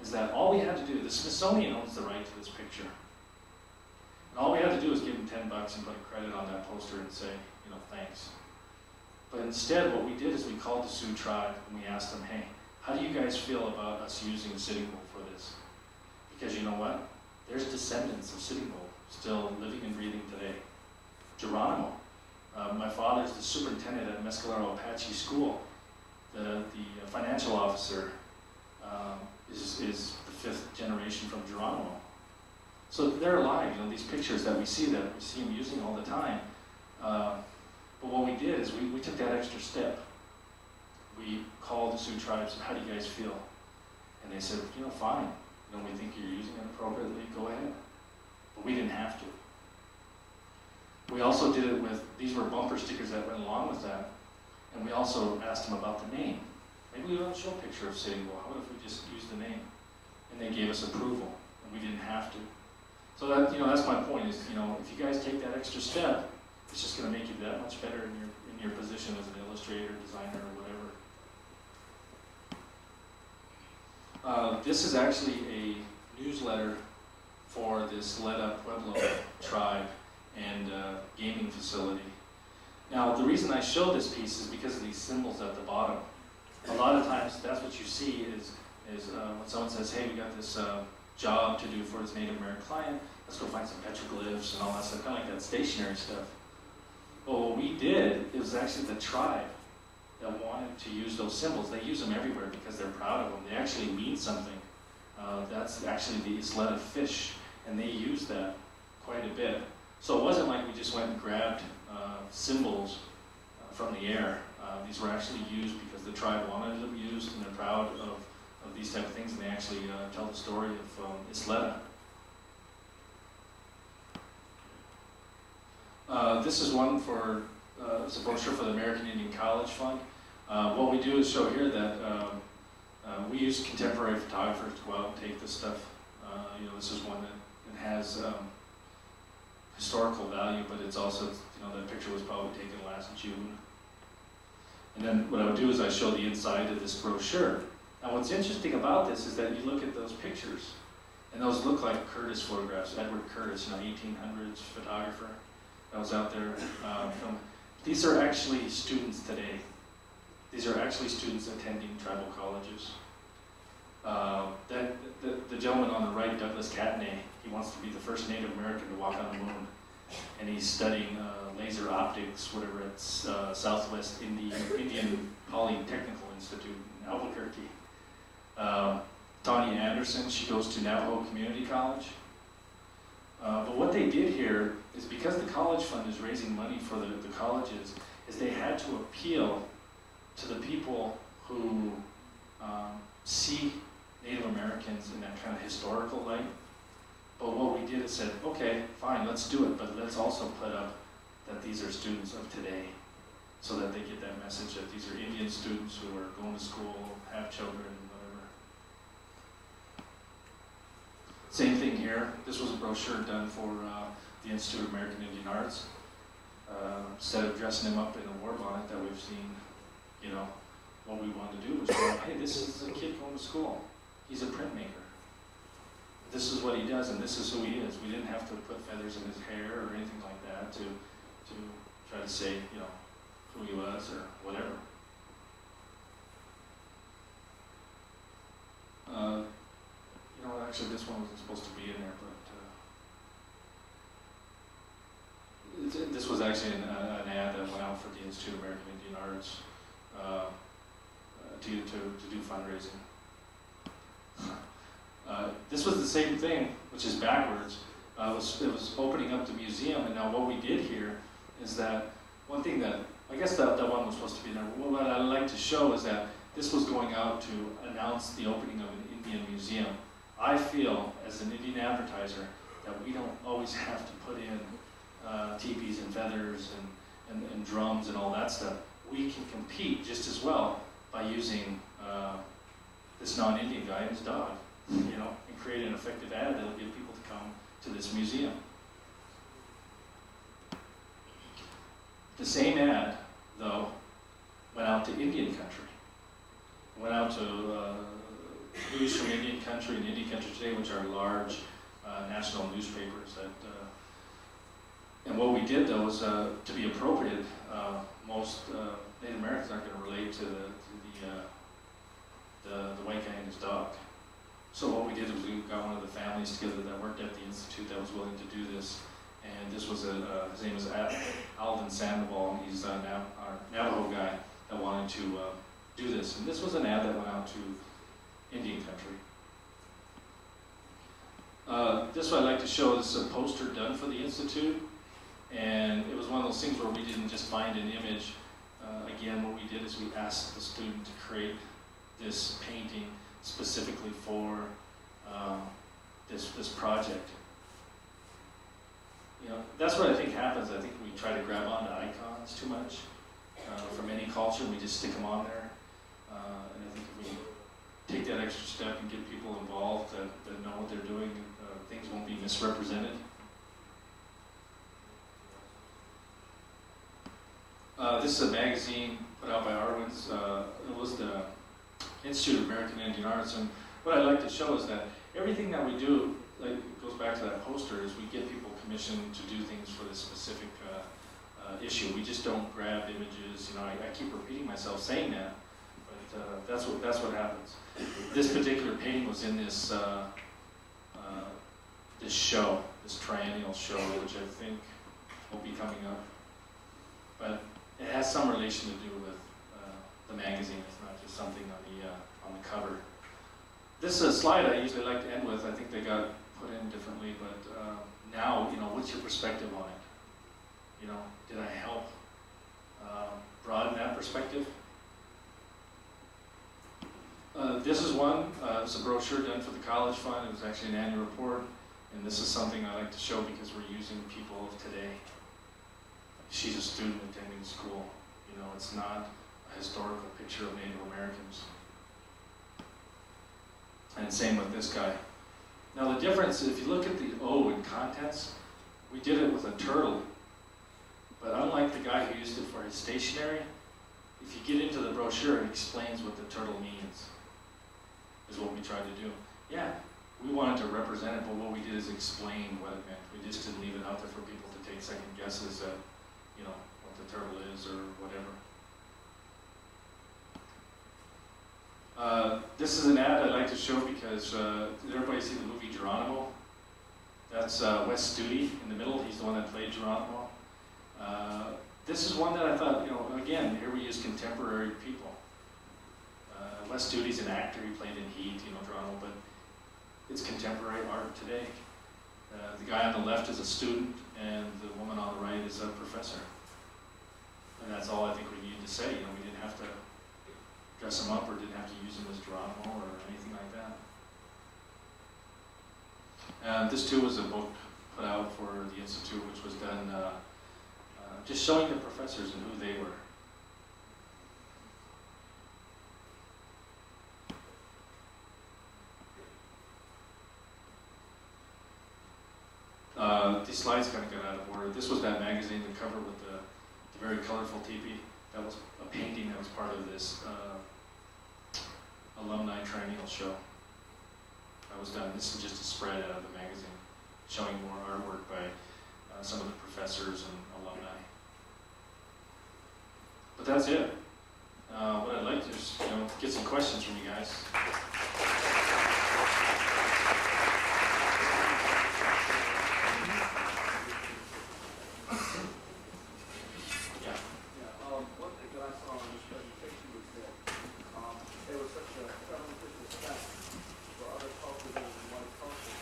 is that all we had to do, the Smithsonian owns the right to this picture. And all we had to do was give them $10 and put a credit on that poster and say, you know, thanks. But instead, what we did is we called the Sioux tribe and we asked them, hey, how do you guys feel about us using Sitting Bull for this? Because you know what? There's descendants of Sitting Bull still living and breathing today. Geronimo. My father's the superintendent at Mescalero Apache School. The financial officer is the 5th generation from Geronimo. So they're alive, you know, these pictures that we see them using all the time. But what we did is we took that extra step. We called the Sioux tribes, how do you guys feel? And they said, you know, fine. You know, we think you're using it appropriately, go ahead. But we didn't have to. We also did it with, these were bumper stickers that went along with that. And we also asked them about the name. Maybe we don't show a picture of Sitting Bull. How about if we just use the name? And they gave us approval, and we didn't have to. So that, you know, that's my point is, you know, if you guys take that extra step, it's just going to make you that much better in your position as an illustrator, designer, or whatever. This is actually a newsletter for this Leda Pueblo tribe and gaming facility. Now, the reason I show this piece is because of these symbols at the bottom. A lot of times, that's what you see is when someone says, hey, we got this job to do for this Native American client, let's go find some petroglyphs and all that stuff, kind of like that stationary stuff. Well, what we did, it was actually the tribe that wanted to use those symbols. They use them everywhere because they're proud of them. They actually mean something. That's actually the Isleta fish, and they use that quite a bit. So it wasn't like we just went and grabbed symbols from the air. These were actually used because the tribe wanted them used, and they're proud of these type of things, and they actually tell the story of Isleta. This is one for, it's a brochure for the American Indian College Fund. What we do is show here that we use contemporary photographers to go out and take this stuff. You know, this is one that has historical value, but it's also, you know, that picture was probably taken last June. And then what I would do is I show the inside of this brochure. Now what's interesting about this is that you look at those pictures, and those look like Curtis photographs, Edward Curtis, you know, 1800s photographer that was out there. These are actually students today. These are actually students attending tribal colleges. The gentleman on the right, Douglas Catanay, he wants to be the first Native American to walk on the moon. And he's studying laser optics, whatever, at Southwest Indian Polytechnical Institute in Albuquerque. Tanya Anderson, she goes to Navajo Community College. But what they did here is, because the college fund is raising money for the colleges, is they had to appeal to the people who see Native Americans in that kind of historical light. But what we did is said, okay, fine, let's do it, but let's also put up that these are students of today, so that they get that message that these are Indian students who are going to school, have children, whatever. Same thing here. This was a brochure done for the Institute of American Indian Arts. Instead of dressing him up in a war bonnet that we've seen, you know, what we wanted to do was go, hey, this is a kid going to school. He's a printmaker. This is what he does, and this is who he is. We didn't have to put feathers in his hair or anything like that to try to say, you know, who he was or whatever. You know, actually, this one wasn't supposed to be in there, but this was actually an ad that went out for the Institute of American Indian Arts to do fundraising. This was the same thing, which is backwards. It was opening up the museum, and now what we did here is that one thing that, I guess that one was supposed to be there. What I'd like to show is that this was going out to announce the opening of an Indian museum. I feel, as an Indian advertiser, that we don't always have to put in teepees and feathers and drums and all that stuff. We can compete just as well by using this non-Indian guy and his dog, you know, and create an effective ad that'll get people to come to this museum. The same ad, though, went out to Indian country. It went out to News from Indian Country and Indian Country Today, which are large national newspapers. And what we did, though, was to be appropriate. Most Native Americans aren't going to relate to the white guy and his dog. So what we did was we got one of the families together that worked at the institute that was willing to do this. And this was his name was Alvin Sandoval, and he's our Navajo guy that wanted to do this. And this was an ad that went out to Indian country. This what I'd like to show is a poster done for the institute, and it was one of those things where we didn't just find an image. Again, what we did is we asked the student to create this painting specifically for this project. You know, that's what I think happens. I think we try to grab onto icons too much from any culture, and we just stick them on there. And I think if we take that extra step and get people involved that know what they're doing, things won't be misrepresented. This is a magazine put out by Arwin's. It was the Institute of American Indian Arts, and what I'd like to show is that everything that we do, like it goes back to that poster, is we get people commissioned to do things for this specific issue. We just don't grab images. You know, I keep repeating myself saying that, but that's what happens. This particular painting was in this this show, this triennial show, which I think will be coming up. But it has some relation to do with the magazine. It's not just something on the cover. This is a slide I usually like to end with. I think they got put in differently, but now, you know, what's your perspective on it? You know, did I help broaden that perspective? This is one. It's a brochure done for the college fund. It was actually an annual report, and this is something I like to show because we're using people of today. She's a student attending school. You know, it's not a historical picture of Native Americans. And same with this guy. Now the difference, if you look at the O in contents, we did it with a turtle. But unlike the guy who used it for his stationery, if you get into the brochure, it explains what the turtle means, is what we tried to do. Yeah, we wanted to represent it, but what we did is explain what it meant. We just didn't leave it out there for people to take second guesses at, you know, what the turtle is or whatever. This is an ad I'd like to show because did everybody see the movie Geronimo? That's Wes Studi in the middle. He's the one that played Geronimo. This is one that I thought, you know, again, here we use contemporary people. Wes Studi's an actor. He played in Heat, you know, Geronimo, but it's contemporary art today. The guy on the left is a student, and the woman on the right is a professor. And that's all I think we needed to say. You know, we didn't have to dress them up or didn't have to use them as Geronimo or anything like that. And this too was a book put out for the Institute, which was done just showing the professors and who they were. These slides kind of got out of order. This was that magazine, the cover with the very colorful teepee. That was a painting that was part of this alumni triennial show. That was done. This is just a spread out of the magazine showing more artwork by some of the professors and alumni. But that's it. What I'd like to is, get some questions from you guys. One thing that I saw in this presentation was that there was such a prevalent respect for other cultures and white culture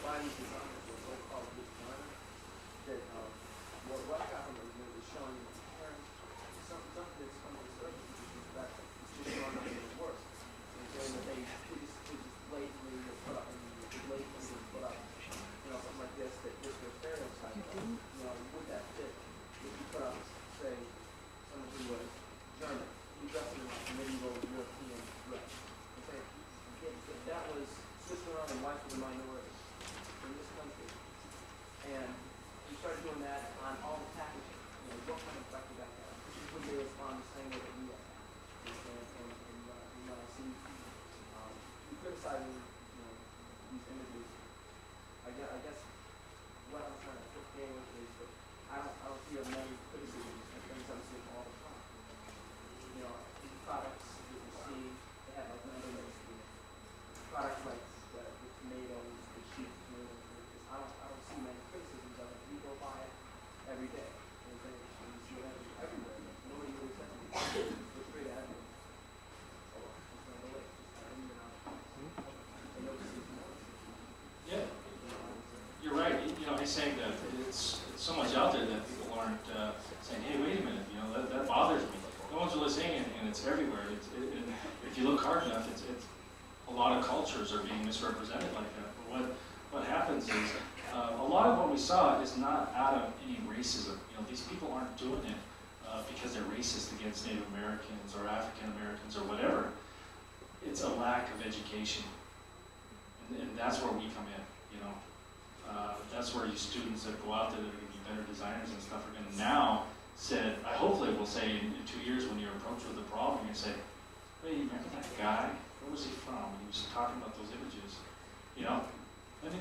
by these designers, or so-called designers, that what happened was showing parents something that's come to the surface, which is that it's just showing up even worse. And saying that they just blatantly put up, something like this, that this was stereotype of, would that fit? If you put up, say, someone who was German, who dressed in like medieval European dress. Okay, if that was Switzerland and whites were the minority in this country, and we started doing that on all the packaging, what kind of effect would that have? Would they respond the same way that we have? And I see you criticizing these images. I guess what I'm trying to put forward is that I don't see as many criticisms and things I'm seeing all the time. These products that you see, they have like underlings to it. Products like the tomatoes, the sheep tomatoes, I don't see many criticisms of it. We go buy it every day. And you see it everywhere. Nobody really says anything. It's great to have it. Yeah, you're right. He's saying that it's so much out there that people aren't saying, hey, wait a minute, that bothers me. No one's really saying anything, and it's everywhere. If you look hard enough, it's a lot of cultures are being misrepresented like that. But what happens is a lot of what we saw is not out of any racism. These people aren't doing it because they're racist against Native Americans or African Americans or whatever. It's a lack of education, and that's where we come in. That's where you students that go out there that are going to be better designers and stuff are going to now I hopefully will say in 2 years when you're approached with a problem, you say, hey, remember that guy? Where was he from? He was talking about those images.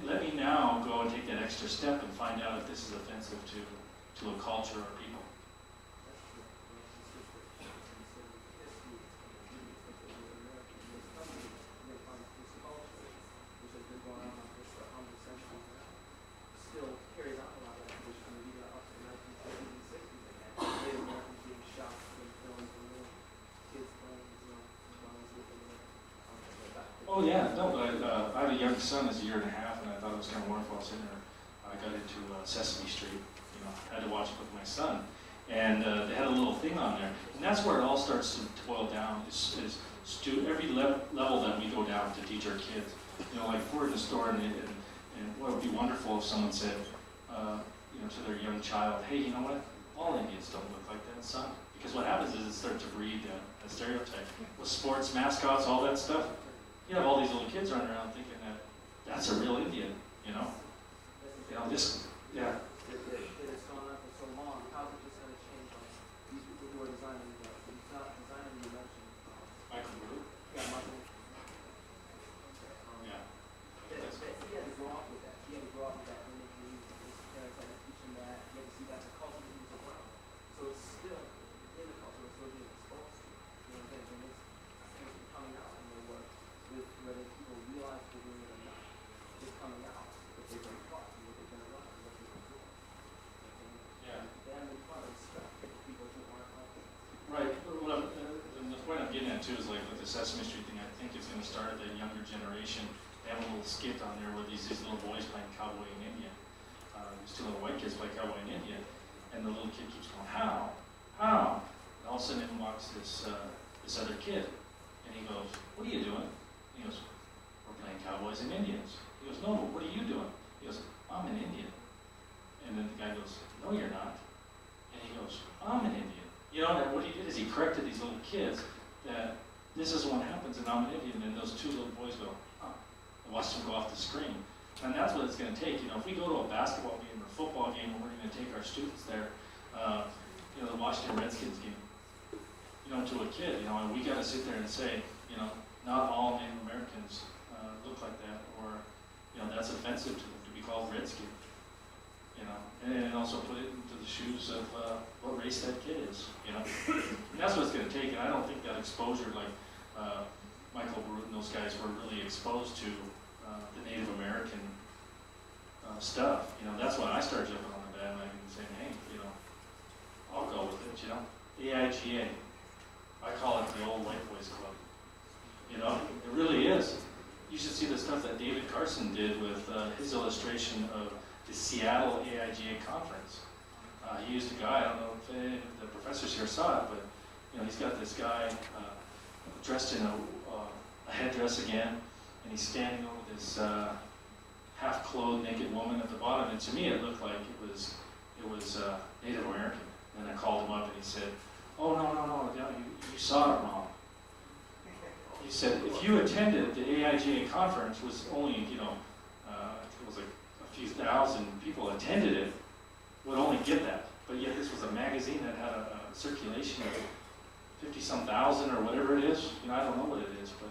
Let me now go and take that extra step and find out if this is offensive to a culture or people. Still carries on a lot of that tradition, even up to the 1950s and 60s. Native Americans being shot in films and kids playing, guns with them. Oh yeah, no, but I have a young son that's a year and a half, and I thought it was kind of wonderful. I was in there. I got into Sesame Street. I had to watch it with my son, and they had a little thing on there, and that's where it all starts to boil down. Is every level that we go down to teach our kids. Like if we're in the store and what would be wonderful if someone said, to their young child, hey, you know what? All Indians don't look like that, son. Because what happens is it starts to breed a stereotype. With sports, mascots, all that stuff, you have all these little kids running around thinking that that's a real Indian, this, yeah. It's gone on for so long. How is it just going to change? These people who are designing, you mentioned. Michael Brew? Yeah, Michael. Yeah. He had to grow up with that. He had to grow up with that imagery. His parents had to teach him that. He had to see that's a culture that he's around. So it's still in the culture. It's still being exposed to. And it's coming out in their work, whether people realize they're doing it or not. It's coming out. But they've been taught what they've been around, what they've been doing. Yeah. They haven't been taught to respect people who aren't like them. Right. The point I'm getting at too is like with the Sesame Street thing, I think it's going to start at that younger generation they have a little skit on there where these little boys playing cowboy and Indian. These two little white kids play cowboy and Indian, and the little kid keeps going, how? And all of a sudden in walks this other kid, and he goes, what are you doing? He goes, we're playing cowboys and Indians. He goes, no, but what are you doing? He goes, I'm an Indian. And then the guy goes, no, you're not. And he goes, I'm an Indian. You know, and what he did is he corrected these little kids that this is what happens and I'm an Indian. And those two little boys go, huh. And watch them go off the screen. And that's what it's going to take. You know, if we go to a basketball game or a football game and we're going to take our students there, you know, the Washington Redskins game, you know, to a kid, you know, and we got to sit there and say, you know, not all Native Americans look like that, or, you know, that's offensive to them to be called Redskin. You know, and also put it into the shoes of what race that kid is, you know. And that's what it's going to take, and I don't think that exposure, like Michael Barut and those guys were really exposed to the Native American stuff. You know, that's when I started jumping on the bandwagon and saying, hey, you know, I'll go with it, you know. AIGA, I call it the old white boys club. You know, it really is. You should see the stuff that David Carson did with his illustration of the Seattle AIGA conference. He used a guy, I don't know if any of the professors here saw it, but you know, he's got this guy dressed in a headdress again, and he's standing over this half-clothed naked woman at the bottom, and to me it looked like it was Native American. And I called him up and he said, oh, no, you saw it wrong. He said, if you attended the AIGA conference, was only, you know, it was like a few thousand people attended it, would only get that. But yet this was a magazine that had a circulation of 50-some thousand or whatever it is. You know, I don't know what it is, but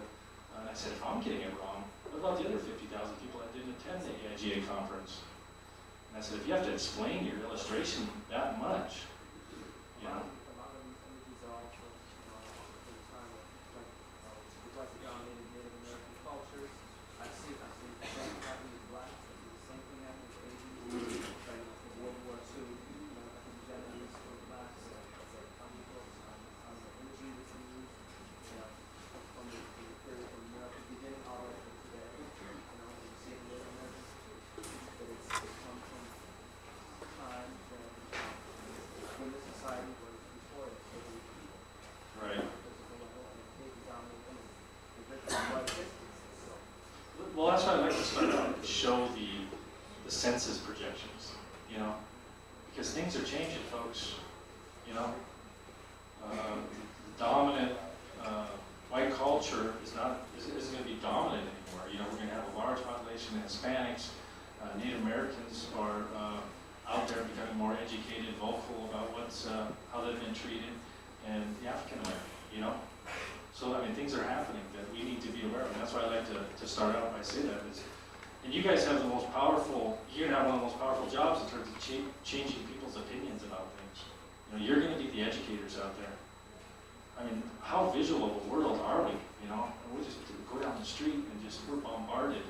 I said, if I'm getting it wrong, what about the other 50,000 people that didn't attend the AIGA conference? And I said, if you have to explain your illustration that much, you know. A lot of these images are also, at the time of, like Native American cultures. I see the same happening with blacks, I see the same thing happening with Asians. Like, in World War II, you know, I think the Japanese for blacks, comic books, on the imagery that's used, you know, from the period from America's beginning all the way to their history, you know, you see in Native Americans, that it comes from time when the society was before it, so many people. Right. So, Well, that's why I like to start out and show the census projections, you know, because things are changing, folks, you know. The dominant white culture isn't going to be dominant anymore. You know, we're going to have a large population of Hispanics. Native Americans are out there becoming more educated, vocal about how they've been treated, and the African American, you know. So, I mean, things are happening that we need to be aware of, and that's why I like to start out by saying that. And you guys have the most powerful, you're going to have one of the most powerful jobs in terms of changing people's opinions about things. You know, you're going to be the educators out there. I mean, how visual of a world are we, you know? We just go down the street and we're bombarded.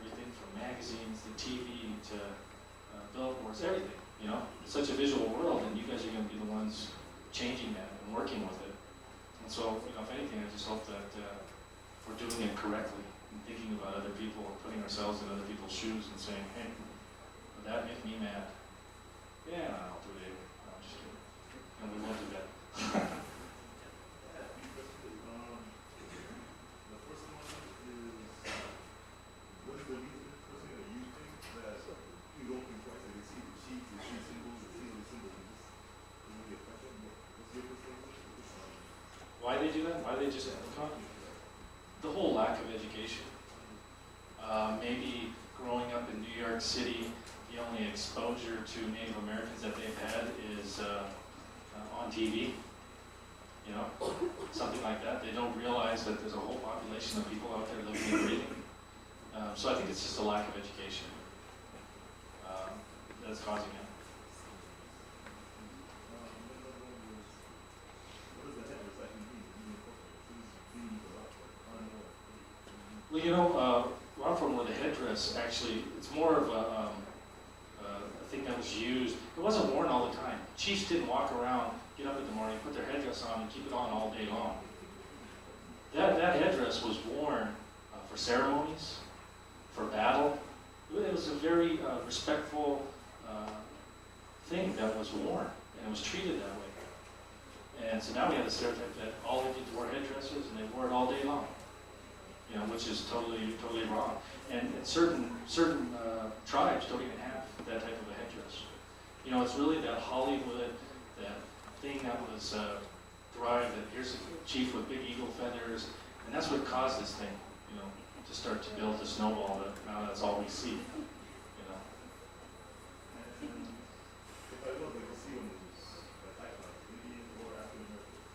Everything from magazines to TV to billboards, everything, you know? It's such a visual world, and you guys are going to be the ones changing that and working with it. And so, you know, if anything, I just hope that we're doing it correctly and thinking about other people and putting ourselves in other people's shoes and saying, hey, would that make me mad? Yeah, I'll do it anyway. No, I'm just kidding. And we won't do that. Why they do that? Why they just the whole lack of education. Maybe growing up in New York City, the only exposure to Native Americans that they've had is on TV. You know, something like that. They don't realize that there's a whole population of people out there living and breathing. So I think it's just a lack of education that's causing it. Well, you know, where I'm from, where the headdress actually, it's more of a thing that was used. It wasn't worn all the time. Chiefs didn't walk around, get up in the morning, put their headdress on, and keep it on all day long. That headdress was worn for for ceremonies, for battle. It was a very respectful thing that was worn, and it was treated that way. And so now we have the stereotype that all Indians wore headdresses, and they wore it all day long. You know, which is totally wrong. And certain tribes don't even have that type of a headdress. You know, it's really that Hollywood, that thing that was derived, that here's a chief with big eagle feathers, and that's what caused this thing, you know, to start to build the snowball that now that's all we see, you know. If I look at the ceremonies that I have, Indian or African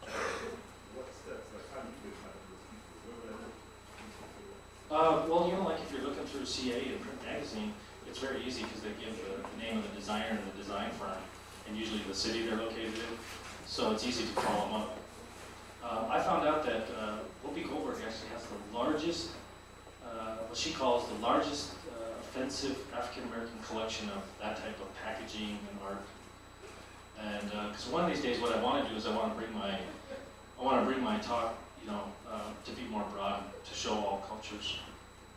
American, what steps, like how do you define those people? Where would I look? Well, you know, like if you're looking through CA and print magazine, it's very easy because they give the name of the designer and the design firm, and usually the city they're located in, so it's easy to call them up. I found out that Whoopi Goldberg actually has the largest, what she calls the largest offensive African-American collection of that type of packaging and art. And because one of these days what I want to do is I want to bring my talk, you know, to be more broad, to show all cultures.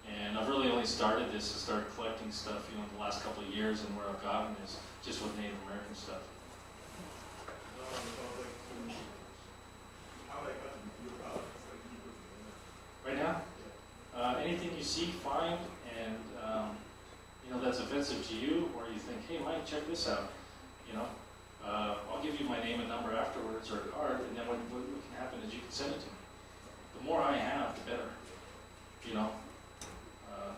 And I've really only started this to start collecting stuff, you know, the last couple of years, and where I've gotten is just with Native American stuff. Right now, anything you see, find, and you know that's offensive to you, or you think, hey, Mike, check this out. You know, I'll give you my name and number afterwards, or a card, and then what can happen is you can send it to me. The more I have, the better. You know,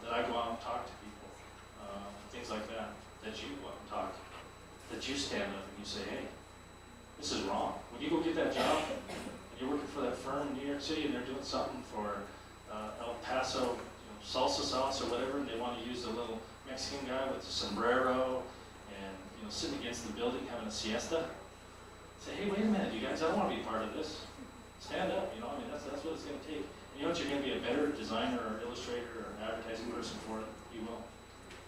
that I go out and talk to people, things like that. That you go out and talk, that you stand up and you say, hey, this is wrong. When you go get that job, and you're working for that firm in New York City, and they're doing something for El Paso, you know, salsa sauce or whatever, and they want to use the little Mexican guy with the sombrero and, you know, sitting against the building having a siesta. Say, hey, wait a minute, you guys, I don't want to be part of this. Stand up, you know, I mean, that's what it's going to take. And you know what, you're going to be a better designer or illustrator or advertising person for it. You will.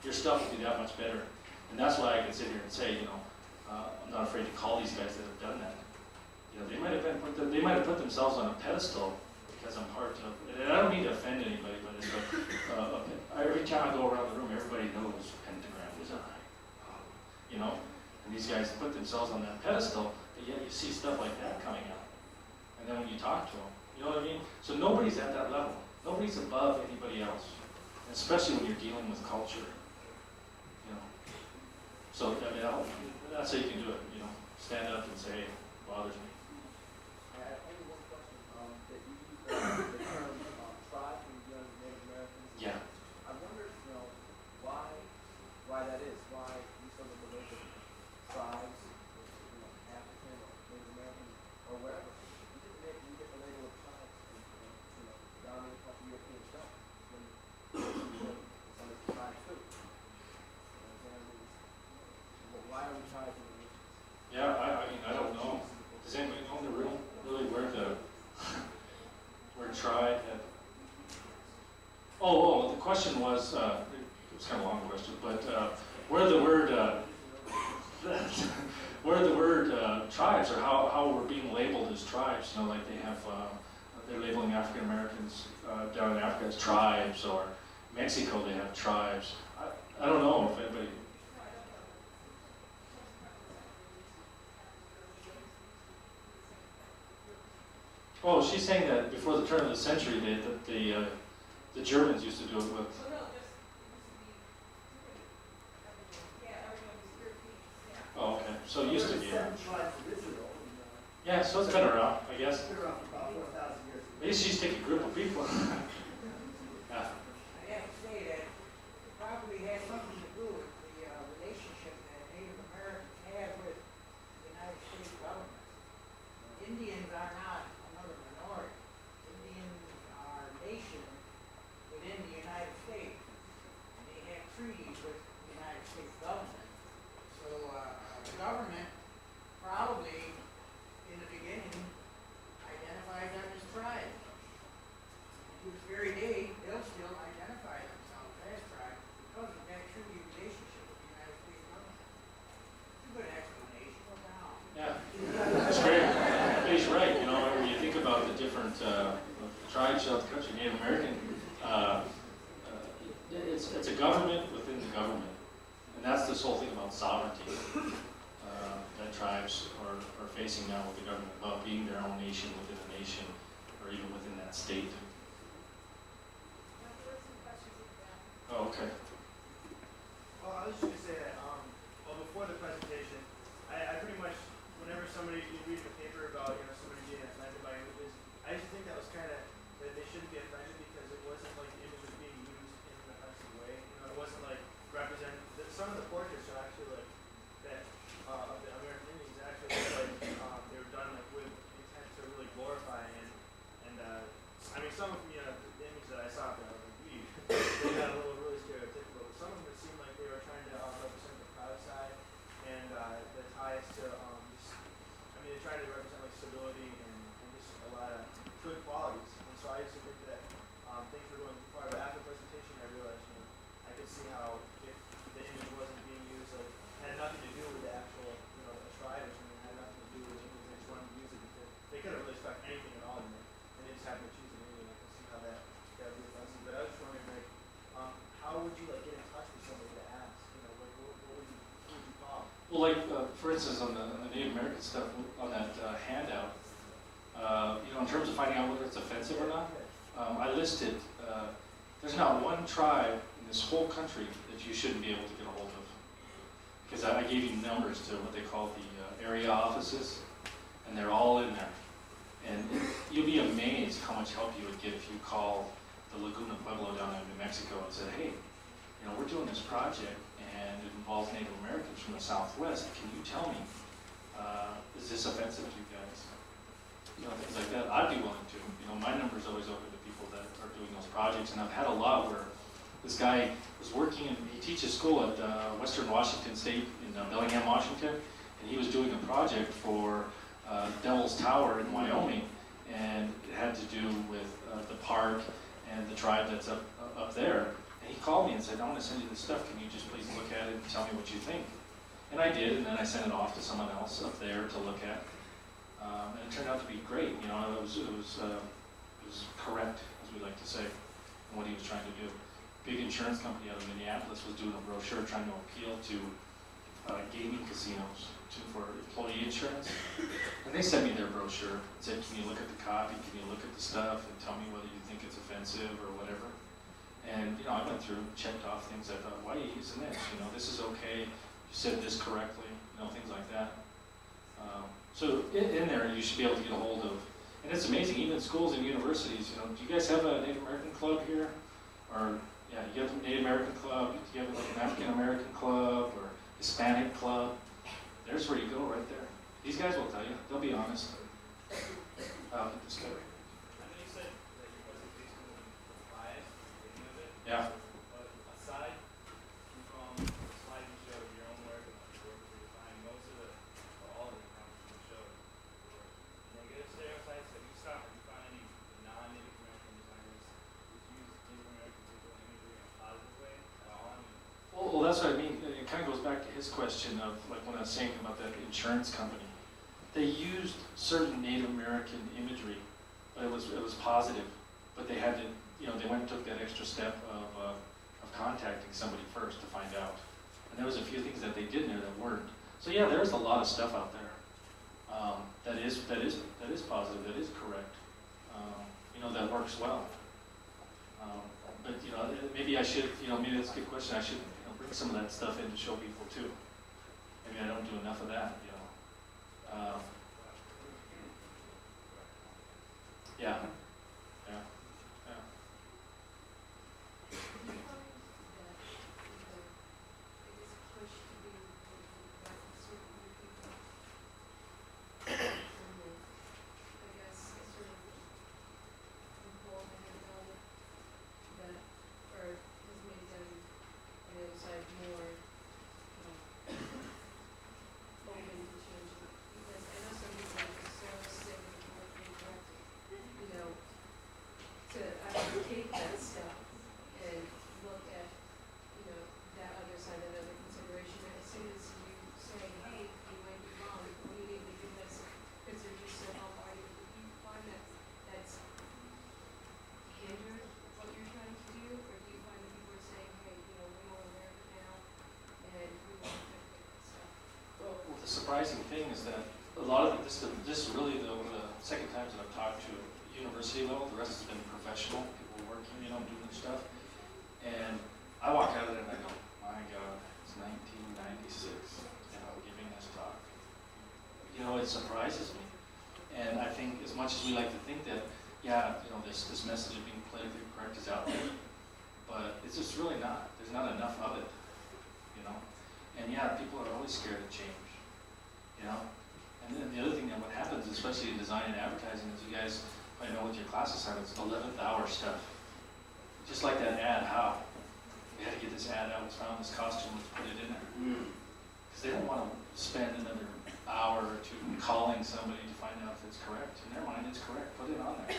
Your stuff will be that much better. And that's why I can sit here and say, you know, I'm not afraid to call these guys that have done that. You know, they might have put themselves on a pedestal because I'm part of, and I don't mean to offend anybody, but every time I go around the room, everybody knows pentagram design. You know, and these guys put themselves on that pedestal, but yet you see stuff like that coming out. And then when you talk to them, you know what I mean? So nobody's at that level. Nobody's above anybody else, especially when you're dealing with culture. You know. So I mean, that's how you can do it. You know, stand up and say, hey, it bothers me. I have only one question. That you use the term tribe when you're dealing with Native Americans. Yeah. I wonder, you know, why that is. Why you sort of relate to tribes, you know, African or Native American or whatever. You get the label of tribes, you know, dominant country European stuff. When it's under tribes too. Why are we tribes in the nation? Yeah, I mean, I don't know. Does anybody know really where tribe had? Oh, the question was, it was kind of a long question, but where the word tribes, or how we're being labeled as tribes, you know, like they have, they're labeling African Americans down in Africa as tribes, or Mexico they have tribes. I don't know if anybody. Oh, she's saying that before the turn of the century, the Germans used to do it with. Oh, okay. So it used to be. Yeah, so it's been around, I guess. It's been around for about 4,000 years. Maybe she's taking a group of people. Yeah. I have to say that it probably has something to do with the relationship that Native Americans have with the United States government. Indians are not another minority. Indians are a nation within the United States, and they have treaties with the United States government. So the government probably, in the beginning, identified them as tribes. To this very day, they'll still identify themselves as tribes because of that treaty relationship with the United States government. It's a good explanation. What the hell? Yeah. That's great. He's right. You know, when you think about the different tribes throughout the country, Native American, It's a government within the government, and that's this whole thing about sovereignty that tribes are facing now with the government, about being their own nation within a nation, or even within that state. Oh, okay. Well, I was just gonna say that, well, before the presentation, I pretty much, whenever somebody, you read the paper about, somebody being offended by images, I used to think that was kind of, that they shouldn't be offended because it wasn't like the image was being used in an offensive way. It wasn't like some of the portraits are actually like, that, of the American Indians actually look like, they were done like with intent to really glorify and I mean, some of, the images that I saw there, I was like, they got a little really stereotypical. But some of them it seemed like they were trying to represent the proud side and the ties to they tried to represent like stability and just a lot of good qualities. And so I used to think that things were going too far. But after the presentation, I realized I could see how if the image wasn't being used, like it had nothing to do with the actual the tribe or something. It had nothing to do with the image. They just wanted to use it because they could have really stuck anything at all in there, and they just happened to choose an image. I can see how that would be offensive. But I was just wondering, like, how would you like get in touch with somebody to ask? Like who would you call? Well, like for instance, on the Native American stuff on that handout, in terms of finding out whether it's offensive or not, I listed. There's not one tribe in this whole country that you shouldn't be able to get a hold of, because I gave you numbers to what they call the area offices, and they're all in there. And you'll be amazed how much help you would get if you call the Laguna Pueblo down in New Mexico and said, hey, we're doing this project and it involves Native Americans from the Southwest. Can you tell me, is this offensive to you guys? Things like that. I'd be willing to. My number's always open to people that are doing those projects, and I've had a lot where this guy was working, and he teaches school at Western Washington State in Bellingham, Washington, and he was doing a project for Devil's Tower in Wyoming, and it had to do with the park and the tribe that's up there. And he called me and said, I want to send you this stuff. Can you just please look at it and tell me what you think? And I did, and then I sent it off to someone else up there to look at. And it turned out to be great. It was correct, as we like to say, in what he was trying to do. Big insurance company out of Minneapolis was doing a brochure trying to appeal to gaming casinos for employee insurance. And they sent me their brochure and said, can you look at the copy, can you look at the stuff and tell me whether you think it's offensive or whatever. And I went through, checked off things. I thought, why are you using this? This is okay. You said this correctly. Things like that. So in there, you should be able to get a hold of. And it's amazing, even schools and universities. Do you guys have a Native American club here? Or yeah, you have a Native American club. Do you have like an African American club or Hispanic club? There's where you go, right there. These guys will tell you. They'll be honest. This guy. Yeah. But aside from the slide you showed, your own work and the work that you find, most of the, or all of the accounts you showed were negative stereotypes. Have you found any non-Native American designers who use Native American visual imagery in a positive way at all? Well, that's what I mean. It kind of goes back to his question of, like when I was saying about that insurance company. They used certain Native American imagery, but it was positive. But they had to, they went and took that extra step of contacting somebody first to find out. And there was a few things that they did in there that weren't. So yeah, there's a lot of stuff out there that is positive, that is correct, that works well. But maybe I should, maybe that's a good question. I should bring some of that stuff in to show people too. Maybe I don't do enough of that, Yeah. surprising thing is that a lot of this is really one of the second times that I've talked to university level. The rest has been professional, people working, doing their stuff. And I walk out of there and I go, my God, it's 1996, and I'm giving this talk. It surprises me. And I think as much as we like to think that, yeah, this message of being politically correct is out there, but it's just really not. There's not enough of it, And yeah, people are always scared of change, And then the other thing that what happens, especially in design and advertising, is you guys probably know what your class assignment is, 11th hour stuff. Just like that ad, how? We had to get this ad out, we found this costume, let's put it in there. Because they don't want to spend another hour or two calling somebody to find out if it's correct. In their mind, it's correct, put it on there.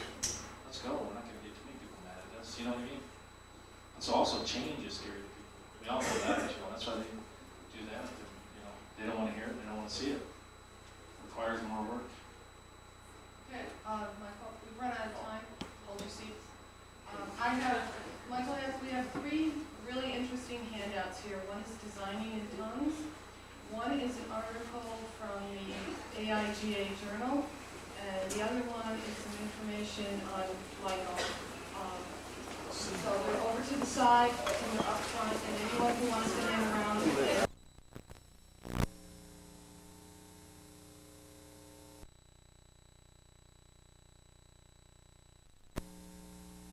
Let's go, we're not going to get too many people mad at us, you know what I mean? And so also change is scary to people. We all know that, that's why they do that. They don't want to hear it, they don't want to see it. It requires more work. Okay, Michael, we've run out of time. Hold your seats. Michael, we have three really interesting handouts here. One is Designing in Tongues. One is an article from the AIGA Journal. And the other one is some information on LIGO. So they're over to the side, and they're up front, and anyone who wants to hang around,